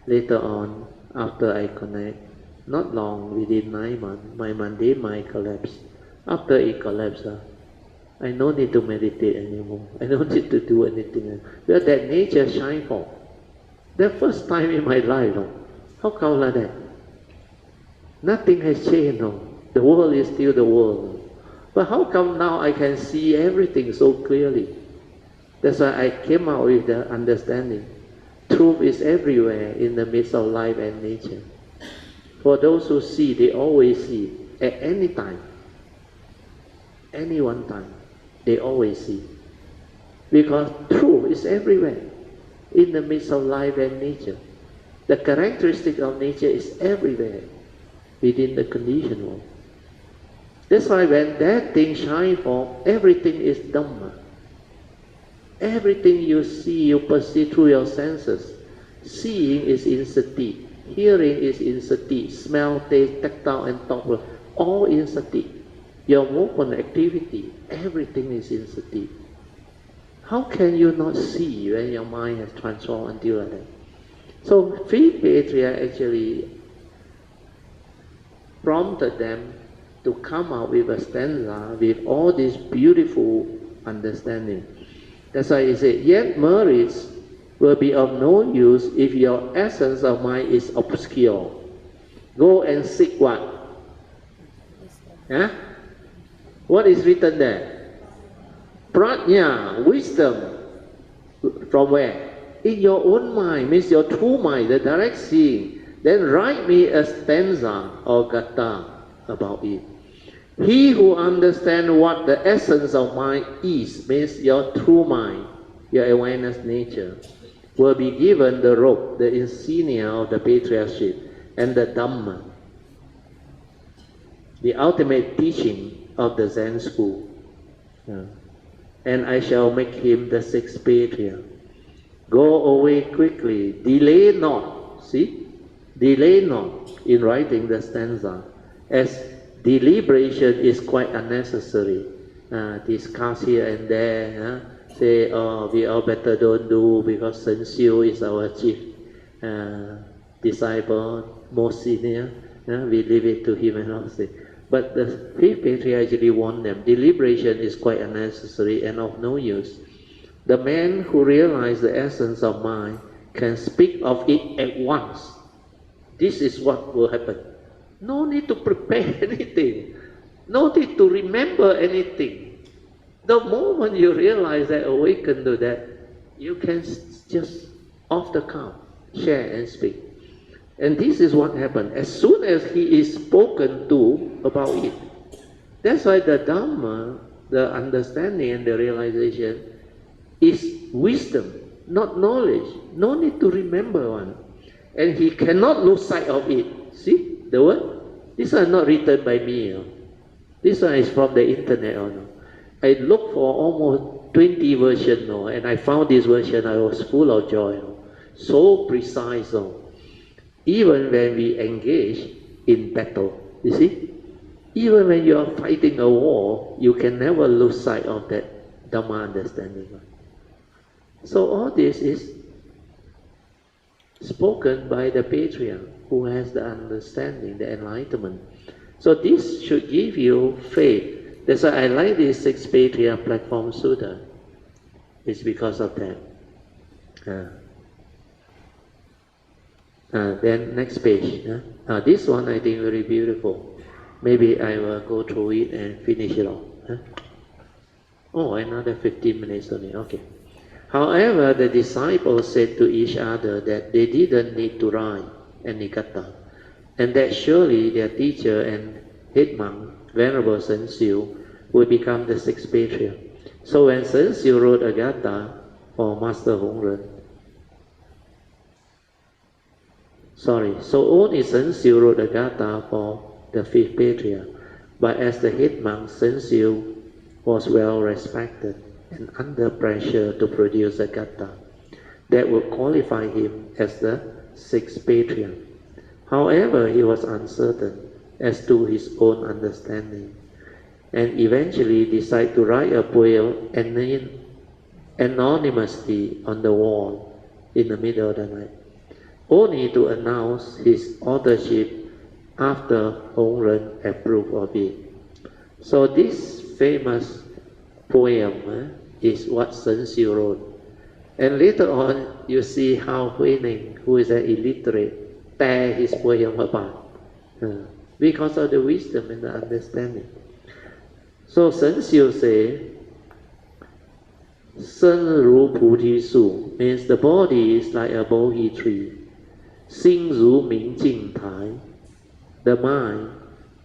later on, after I connect, not long, within 9 months, my mundane mind collapsed. After it collapsed, I no need to meditate anymore. I don't need to do anything else. Because that nature shine forth. The first time in my life, no? How come like that? Nothing has changed, no? The world is still the world. But how come now I can see everything so clearly? That's why I came out with the understanding. Truth is everywhere in the midst of life and nature. For those who see, they always see. At any time. Any one time. They always see. Because truth is everywhere in the midst of life and nature. The characteristic of nature is everywhere within the conditioned world. That's why when that thing shines forth, everything is Dhamma. Everything you see, you perceive through your senses. Seeing is in sati, hearing is in sati, smell, taste, tactile and thought, all in sati. Your movement, activity, everything is in sati. How can you not see when your mind has transformed until like that? So fifth Patriach actually prompted them to come out with a stanza with all this beautiful understanding. That's why he said, yet merits will be of no use if your essence of mind is obscure. Go and seek what? Huh? What is written there? Patriach, wisdom. From where? In your own mind, means your true mind, the direct seeing. Then write me a stanza or gatha about it. He who understands what the essence of mind is, means your true mind, your awareness nature, will be given the robe, the insignia of the patriarchate, and the Dhamma, the ultimate teaching of the Zen school. And I shall make him the sixth patriarch. Go away quickly, delay not. See? Delay not in writing the stanza, as deliberation is quite unnecessary. discuss here and there, say, oh, we all better don't do because Sen Xiu is our chief disciple, most senior, we leave it to him and all say. But the fifth patriarch actually warned them, deliberation is quite unnecessary and of no use. The man who realizes the essence of mind can speak of it at once. This is what will happen. No need to prepare anything. No need to remember anything. The moment you realize that, awaken to that, you can just off the cuff share and speak. And this is what happened. As soon as he is spoken to about it, that's why the Dhamma, the understanding and the realization is wisdom, not knowledge. No need to remember one. And he cannot lose sight of it. See the word? These are not written by me. This one is from the internet. I looked for almost 20 versions, and I found this version. I was full of joy. So precise. Even when we engage in battle, you see? Even when you are fighting a war, you can never lose sight of that Dhamma understanding. So all this is spoken by the Patriach who has the understanding, the enlightenment. So this should give you faith. That's why I like this 6 Patriarch platform Sutra. It's because of that. Then next page. This one I think very beautiful. Maybe I will go through it and finish it off. Oh, another 15 minutes only. Okay. However, the disciples said to each other that they didn't need to write any kata, and that surely their teacher and head monk, Venerable Sen Xiu, would become the 6th patriarch. So when Sen Xiu wrote a gata for Master Hong Ren, so only Sen Xiu wrote a gata for the 5th patriarch, but as the head monk, Sen Xiu was well respected and under pressure to produce a gata that would qualify him as the 6th patriarch. However, he was uncertain as to his own understanding, and eventually decided to write a poem anonymously on the wall in the middle of the night, only to announce his authorship after Hong Ren approved of it. So this famous poem is what Sen Xiu wrote. And later on, you see how Hui Ning, who is an illiterate, tear his poem apart because of the wisdom and the understanding. So Sen Xiu say, Sen Ru Puti Su means the body is like a bohi tree. Xing Ru Ming Jing Tai, the mind,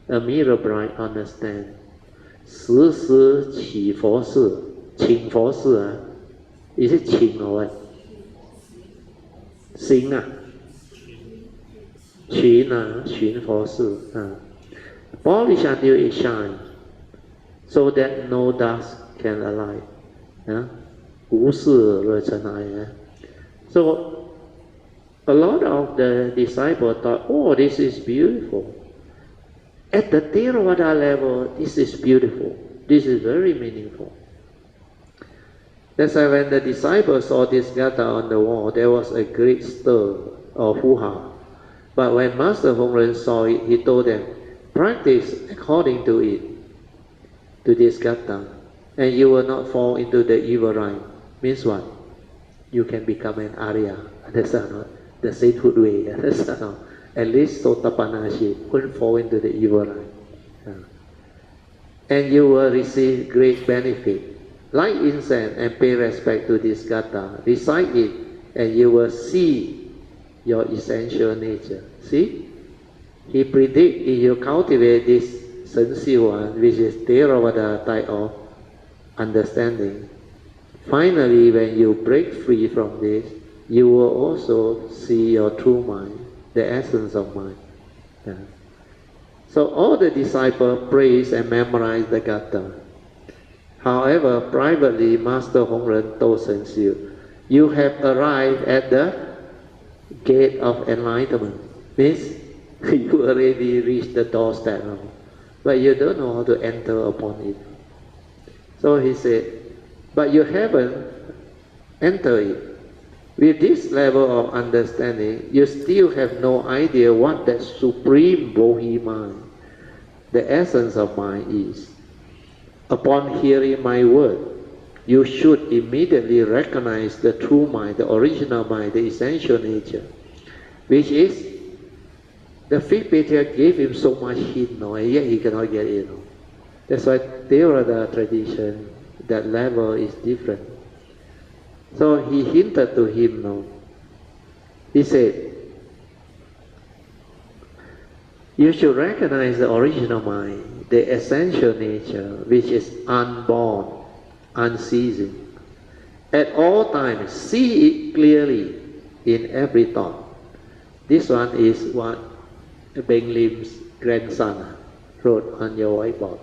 a mirror bright understand. 时时起佛事，请佛事啊，你是请我行啊，寻啊，寻佛事啊。Polish until it shines, so that no dust can alight. 无事惹尘埃。So a lot of the disciples thought, oh, this is beautiful. At the Theravada level, this is beautiful. This is very meaningful. That's why when the disciples saw this gata on the wall, there was a great stir or hoo-ha. But when Master Hong Ren saw it, he told them, practice according to it, to this gata, and you will not fall into the evil line. Means what? You can become an Arya. That's not the sainthood way. That's not. At least Sotapannashi wouldn't fall into the evil line. And you will receive great benefit. Light incense and pay respect to this gata. Recite it and you will see your essential nature. See? He predicts if you cultivate this Sen Xiu one, which is Theravada type of understanding, finally when you break free from this, you will also see your true mind, the essence of mind. So all the disciples praise and memorize the gata. However, privately, Master Hong Ren told Sen Xiu, you have arrived at the gate of enlightenment. Means you already reached the doorstep now, but you don't know how to enter upon it. So he said, but you haven't entered it. With this level of understanding, you still have no idea what that supreme Bodhi mind, the essence of mind is. Upon hearing my word, you should immediately recognize the true mind, the original mind, the essential nature, which is the fifth Patriach gave him so much hint, no, and yet he cannot get it. No. That's why Theravada tradition, that level is different. So he hinted to him, no. He said, you should recognize the original mind, the essential nature, which is unborn, unceasing. At all times, see it clearly in every thought. This one is what Ben Lim's grandson wrote on your whiteboard.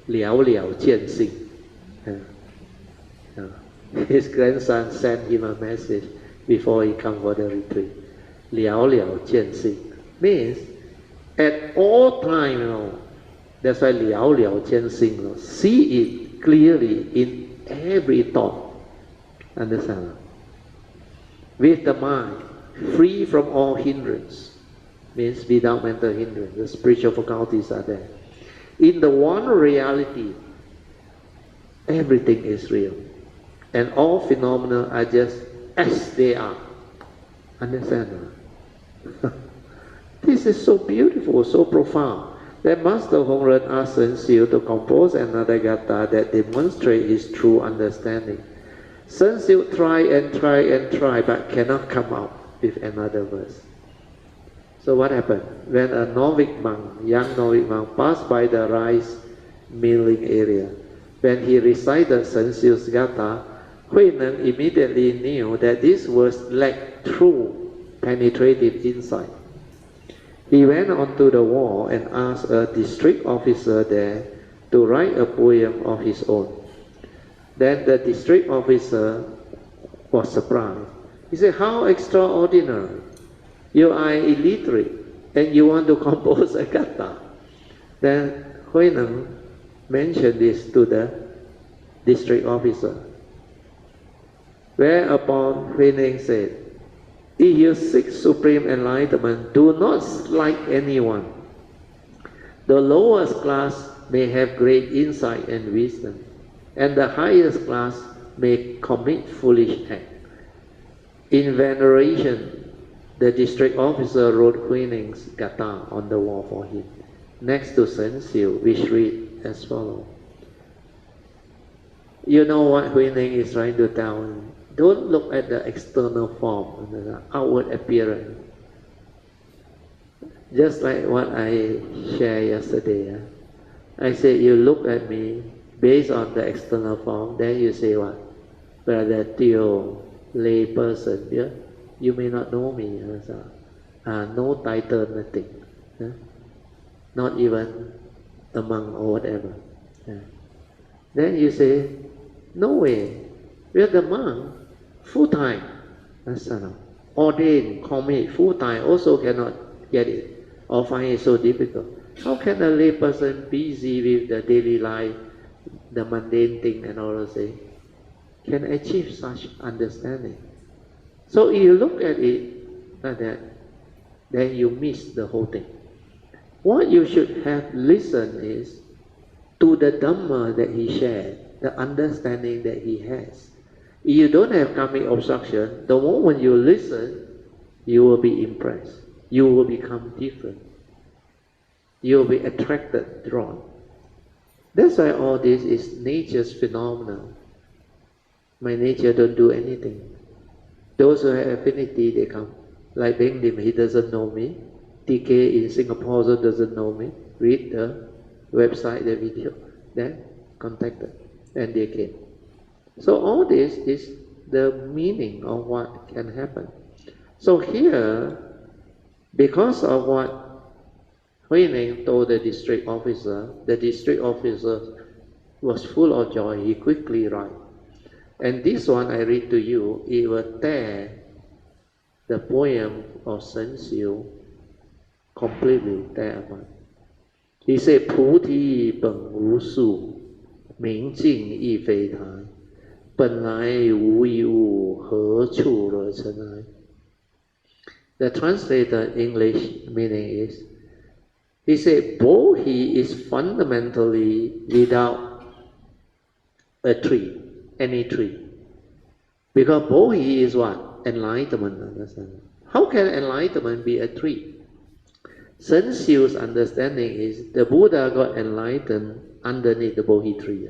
了了见性. His grandson sent him a message before he come for the retreat. 了了见性 means at all time, you know, that's why 了了见性, you know, see it clearly in every thought. Understand? With the mind free from all hindrance, means without mental hindrance, the spiritual faculties are there. In the one reality, everything is real. And all phenomena are just as they are. Understand? This is so beautiful, so profound, that Master Hongren asked Sun Xiu to compose another gatha that demonstrates his true understanding. Sun Xiu try and try and try, but cannot come out with another verse. So what happened? When a novice monk, young novice monk, passed by the rice milling area, when he recited Sun Xiu's gatha, Hui Neng immediately knew that this verse lacked true penetrative insight. He went onto the wall and asked a district officer there to write a poem of his own. Then the district officer was surprised. He said, how extraordinary. You are illiterate and you want to compose a gatha. Then Hui Neng mentioned this to the district officer. Whereupon Hui Neng said, if you seek supreme enlightenment, do not slight anyone. The lowest class may have great insight and wisdom, and the highest class may commit foolish act. In veneration, the district officer wrote Hui Neng's gatha on the wall for him, next to Sun Xiu, which read as follows. You know what Hui Neng is trying to tell him? Don't look at the external form, the outward appearance. Just like what I shared yesterday. I said, you look at me based on the external form, then you say what? Brother Teo, lay person, yeah? You may not know me. No title, nothing. Not even a monk or whatever. Then you say, no way. We are the monk, full-time. Ordained, commit, full-time, also cannot get it or find it so difficult. How can a lay person busy with the daily life, the mundane thing and all those things, can achieve such understanding? So if you look at it like that, then you miss the whole thing. What you should have listened is to the Dhamma that he shared, the understanding that he has. If you don't have karmic obstruction, the moment you listen, you will be impressed. You will become different. You will be attracted, drawn. That's why all this is nature's phenomenon. My nature don't do anything. Those who have affinity, they come. Like Ben Lim, he doesn't know me. TK in Singapore also doesn't know me. Read the website, the video. Then contacted, and they came. So all this is the meaning of what can happen. So here, because of what Hui Neng told the district officer was full of joy. He quickly write. And this one I read to you, it will tear the poem of Sun Xiu completely tear apart. He said, 菩提本无树,明镜亦非台，本来无一物，何处惹尘埃? The translated English meaning is, he said, Bodhi is fundamentally without a tree, any tree. Because Bodhi is what? Enlightenment, understand? How can enlightenment be a tree? Sensuous understanding is the Buddha got enlightened underneath the Bodhi tree.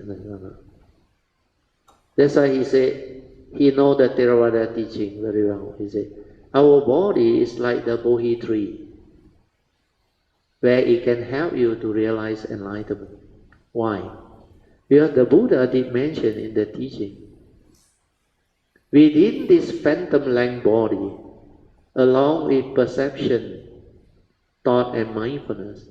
That's why he said, he know the Theravada teaching very well. He said, our body is like the Bodhi tree, where it can help you to realize enlightenment. Why? Because the Buddha did mention in the teaching, within this phantom land body, along with perception, thought and mindfulness,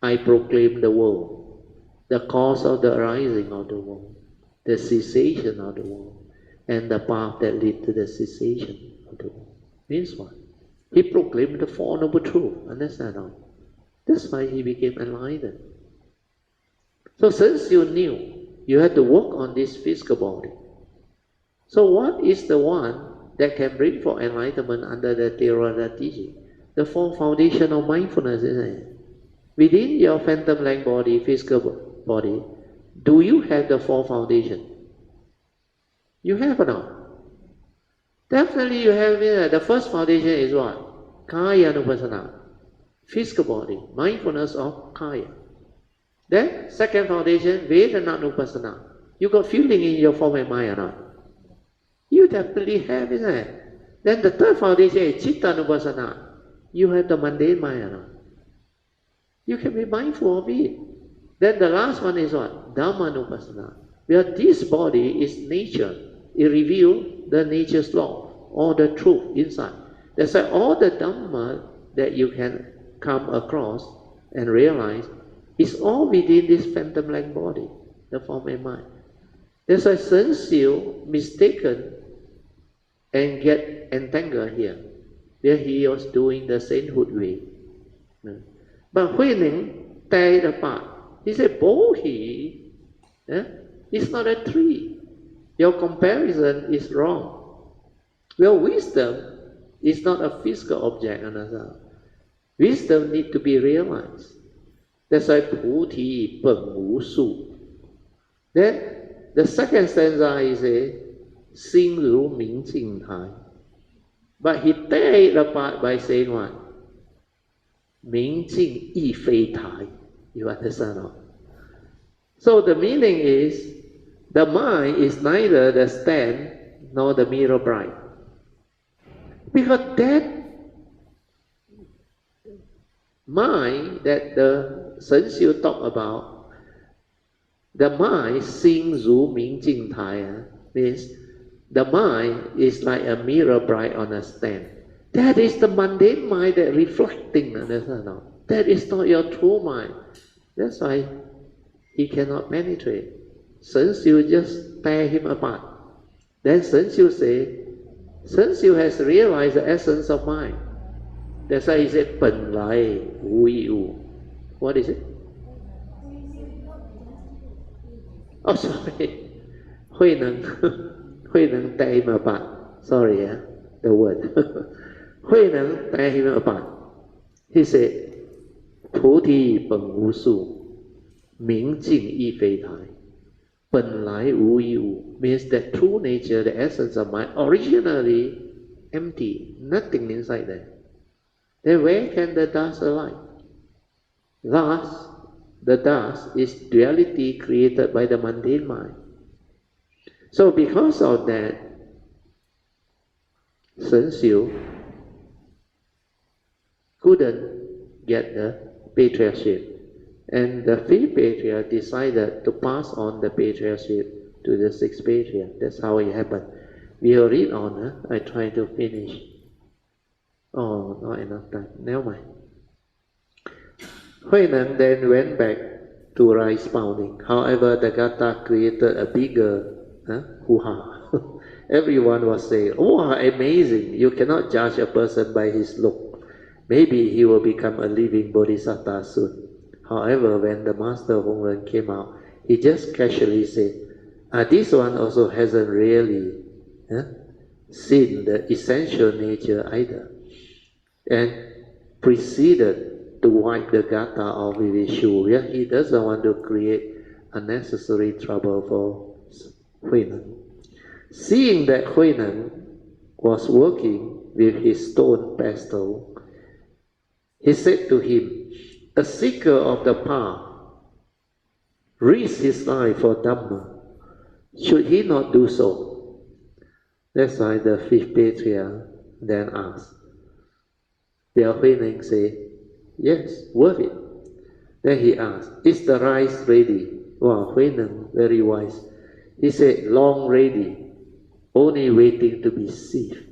I proclaim the world, the cause of the arising of the world, the cessation of the world, and the path that leads to the cessation of the world. Means what? He proclaimed the Four Noble Truths, understand now? That's why he became enlightened. So since you knew, you had to work on this physical body. So what is the one that can bring forth enlightenment under the Theravada teaching? The four foundation of mindfulness, isn't it? Within your phantom land body, physical body, do you have the four foundation? You have or not? Definitely you have it. The first foundation is what? Kaya Anupassana. Physical body, mindfulness of Kaya. Then, second foundation, Vedana Anupassana. You got feeling in your form and mind or not? You definitely have, isn't it? Then the third foundation is Chitta Anupassana. You have the mundane mind or not? You can be mindful of it. Then the last one is what? Dhamma Anupassana. Where this body is nature. It reveals the nature's law, or the truth inside. That's why all the Dhamma that you can come across and realize is all within this phantom land body, the form and mind. That's why Sensiu mistaken and get entangled here. There he was doing the sainthood way. But Huining tear it apart. He said, Bodhi is not a tree. Your comparison is wrong. Your wisdom is not a physical object. Wisdom needs to be realized. That's why Puti Peng Wu Su. Then the second stanza is a Xing Ru Ming Jing Tai. But he tear it apart by saying what? Ming Jing Yi Fei Tai. You understand or not? So the meaning is, the mind is neither the stand nor the mirror bright. Because that mind that the Sensiu talk about, the mind Xing Ru Ming Jing Tai, means the mind is like a mirror bright on a stand. That is the mundane mind that reflecting. That is not your true mind. That's why he cannot penetrate. Sensiu just tear him apart. Then Sensiu say, Sensiu has realized the essence of mind. That's why he said, 本来无一物. What is it? Oh, sorry. 慧能 tear him apart. Sorry, the word. 慧能 tear him apart. He said, 菩提本无树，明镜亦非台。本来无一物 means that true nature, the essence of mind, originally empty, nothing inside there. Then where can the dust alight? Thus, the dust is duality created by the mundane mind. So because of that, Sensiu couldn't get the patriarchship. And the fifth patriarch decided to pass on the patriarchship to the sixth patriarch. That's how it happened. We will read on. I try to finish. Oh, not enough time. Never mind. Huineng then went back to rice pounding. However, the Gatha created a bigger hoo-ha. Everyone was saying, "Oh, amazing! You cannot judge a person by his look. Maybe he will become a living bodhisattva soon." However, when the master Hongren came out, he just casually said, this one also hasn't really seen the essential nature either, and proceeded to wipe the gata off with his shoe. Yeah? He doesn't want to create unnecessary trouble for Huineng. Seeing that Huineng was working with his stone pestle, he said to him, a seeker of the path risks his life for Dhamma. Should he not do so? That's why the fifth Patriach then asked. Biao Huineng said, yes, worth it. Then he asked, is the rice ready? Wow, Huineng, very wise. He said, long ready, only waiting to be sieved.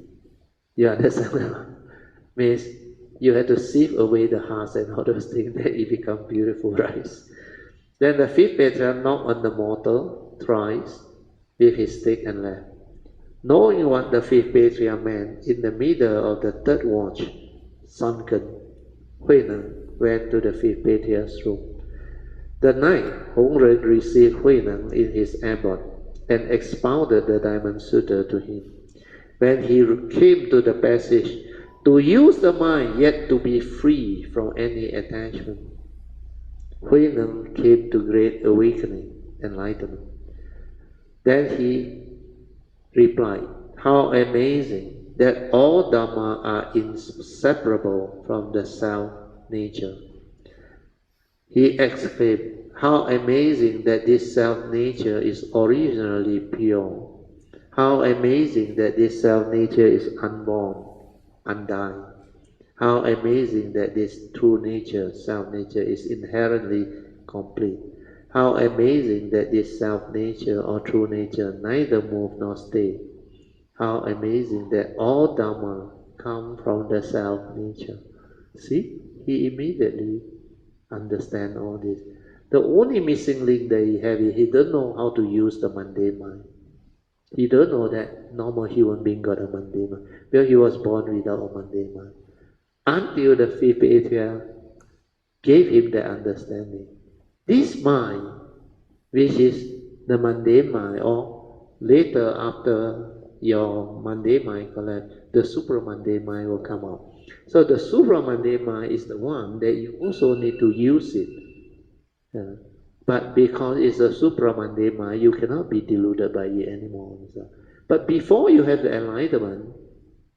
You understand? Means you have to sieve away the husk and all those things, then it becomes beautiful rice. Then the fifth Patriach knocked on the mortar thrice with his stick and left. Knowing what the fifth Patriach meant, in the middle of the third watch, sunken, Huineng went to the fifth Patriarch's room. The night, Hongren received Huineng in his abode and expounded the Diamond Sutra to him. When he came to the passage, to use the mind yet to be free from any attachment, Huineng came to great awakening, enlightenment. Then he replied, how amazing that all Dhamma are inseparable from the self-nature. He exclaimed, how amazing that this self-nature is originally pure. How amazing that this self-nature is unborn, undying. How amazing that this true nature, self-nature, is inherently complete. How amazing that this self-nature or true nature neither move nor stay. How amazing that all Dhamma come from the self-nature. See, he immediately understands all this. The only missing link that he has is he doesn't know how to use the mundane mind. He don't know that normal human being got a mundane mind, because he was born without a mundane mind. Until the fifth Patriach gave him that understanding. This mind, which is the mundane mind, or later after your mundane mind collapse, the supramundane mind will come out. So the supramundane mind is the one that you also need to use it. But because it's a supramundane mind, you cannot be deluded by it anymore. But before you have the enlightenment,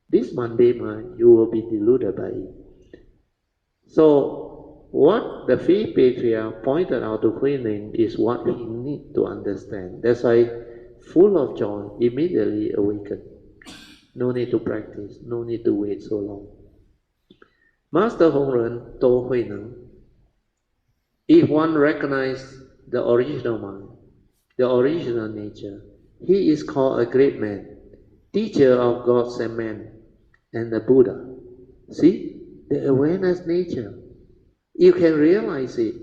this mundane mind, you will be deluded by it. So what the fifth Patriarch pointed out to Huineng is what he needs to understand. That's why, full of joy, immediately awakened. No need to practice, no need to wait so long. Master Hongren told Huineng, if one recognizes the original mind, the original nature, he is called a great man, teacher of gods and men, and the Buddha. See, the awareness nature. You can realize it,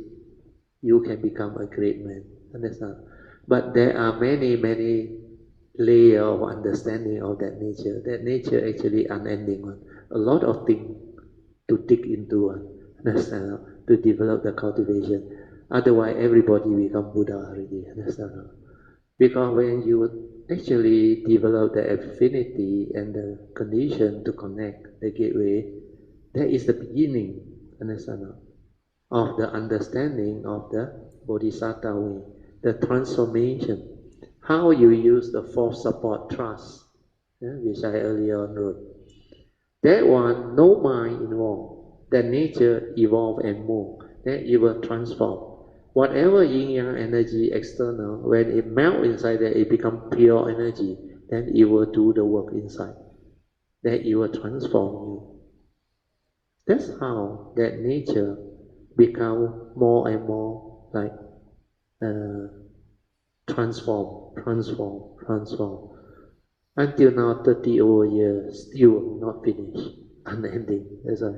you can become a great man. Understand? But there are many layers of understanding of that nature. That nature actually unending one. A lot of things to dig into one. Understand? To develop the cultivation. Otherwise, everybody become Buddha already. Understand? Because when you actually develop the affinity and the condition to connect the gateway, that is the beginning, understand, of the understanding of the Bodhisattva way, the transformation, how you use the fourth support trust, which I earlier on wrote. That one, no mind involved, the nature evolve and move, then it will transform. Whatever yin-yang energy external, when it melts inside there, it becomes pure energy, then it will do the work inside. Then it will transform you. That's how that nature become more and more like transform. Until now, 30 over years, still not finished, unending. That's why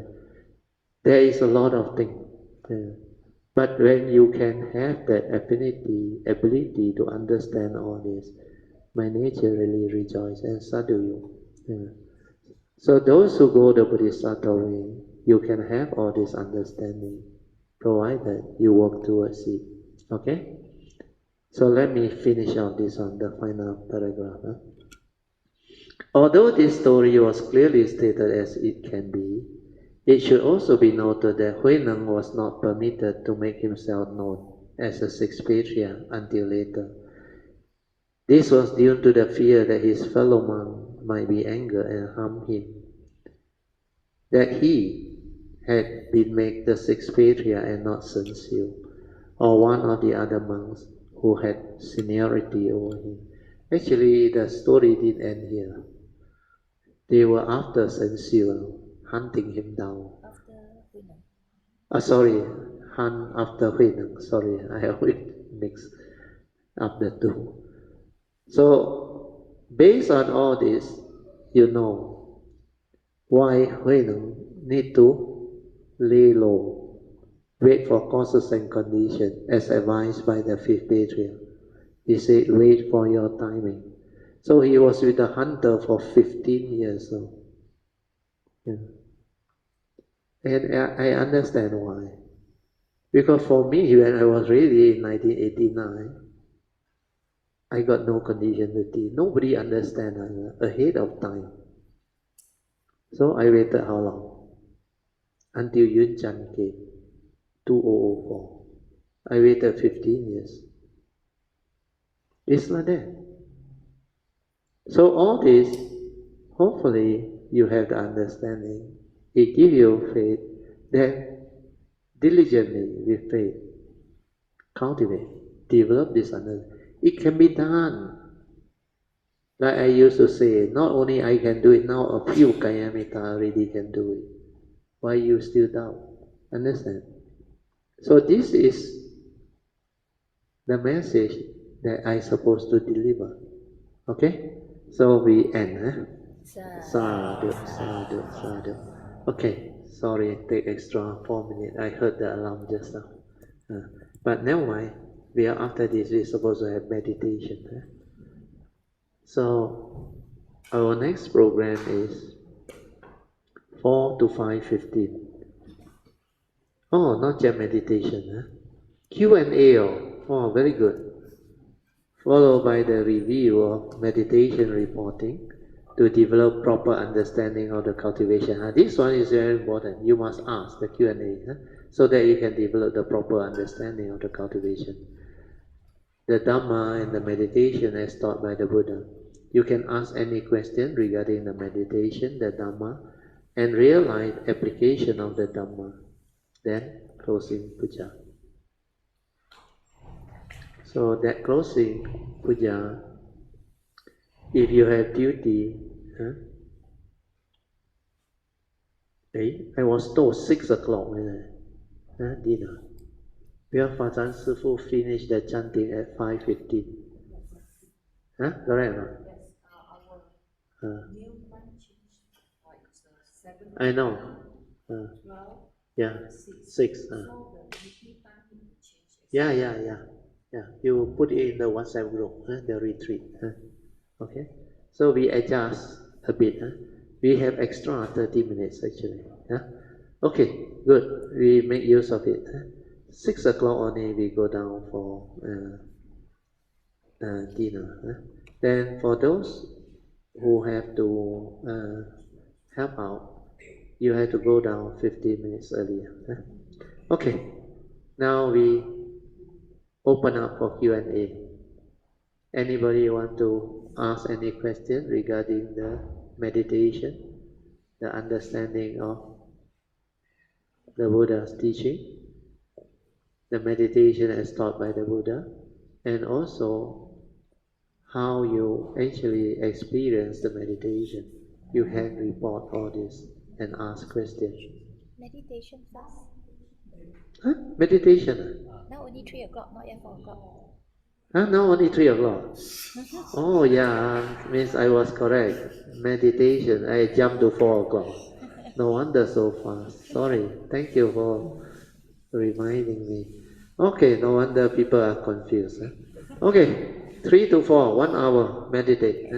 there is a lot of things. But when you can have that ability to understand all this, my nature really rejoices, and so do you. So those who go the Bodhisattva way, you can have all this understanding, provided you work towards it. Okay? So let me finish out this on the final paragraph. Although this story was clearly stated as it can be, it should also be noted that Huineng was not permitted to make himself known as a sixth patriarch until later. This was due to the fear that his fellow monk might be angered and harm him, that he had been made the sixth patriarch and not Sun Xiu, or one of the other monks who had seniority over him. Actually, the story didn't end here. They were after Sun Xiu, hunting him down. After Huineng. Hunt after Huineng. Sorry, I always mix up the two. So, based on all this, you know why Huineng need to lay low, wait for causes and conditions, as advised by the fifth patriarch. He said, wait for your timing. So he was with the hunter for 15 years. So, yeah. And I understand why. Because for me, when I was ready in 1989, I got no conditionality. Nobody understands ahead of time. So I waited how long? Until Yun Chan came, 2004. I waited 15 years. It's like that. So all this, hopefully you have the understanding. It gives you faith, then diligently with faith, cultivate, develop this understanding. It can be done. Like I used to say, not only I can do it now, a few Kayamita already can do it. Why you still doubt? Understand? So this is the message that I supposed to deliver. Okay? So we end. Sadhu, sadhu, sadhu. Okay, sorry, take extra 4 minutes. I heard the alarm just now. But never mind. We are after this, we're supposed to have meditation. So our next program is 4 to 5:15. Oh, not just meditation. Q&A. Oh, very good. Followed by the review of meditation reporting to develop proper understanding of the cultivation. This one is very important. You must ask the Q&A so that you can develop the proper understanding of the cultivation. The Dhamma and the meditation as taught by the Buddha. You can ask any question regarding the meditation, the Dhamma, and realize application of the Dhamma. Then closing puja. So that closing puja, if you have duty, I was told 6 o'clock dinner. Because Fazan Sifu finished the chanting at 5:15. Correct or not? Yes, our new time change, like 7. I know. 12. Yeah, 6. So the retreat time will change. Yeah. You put it in the WhatsApp group, the retreat. Okay. So we adjust a bit. We have extra 30 minutes actually. Okay, good. We make use of it. 6 o'clock only we go down for dinner. Then for those who have to help out, you have to go down 15 minutes earlier. Okay, now we open up for Q&A. Anybody want to ask any question regarding the meditation, the understanding of the Buddha's teaching, the meditation as taught by the Buddha, and also how you actually experience the meditation? You can report all this and ask questions. Meditation first. Meditation? Now only 3 o'clock, not yet 4 o'clock. Now only 3 o'clock. Oh yeah, means I was correct. Meditation, I jumped to 4 o'clock. No wonder so fast. Sorry, thank you for reminding me. Okay, no wonder people are confused. Okay, 3 to 4, 1 hour meditate.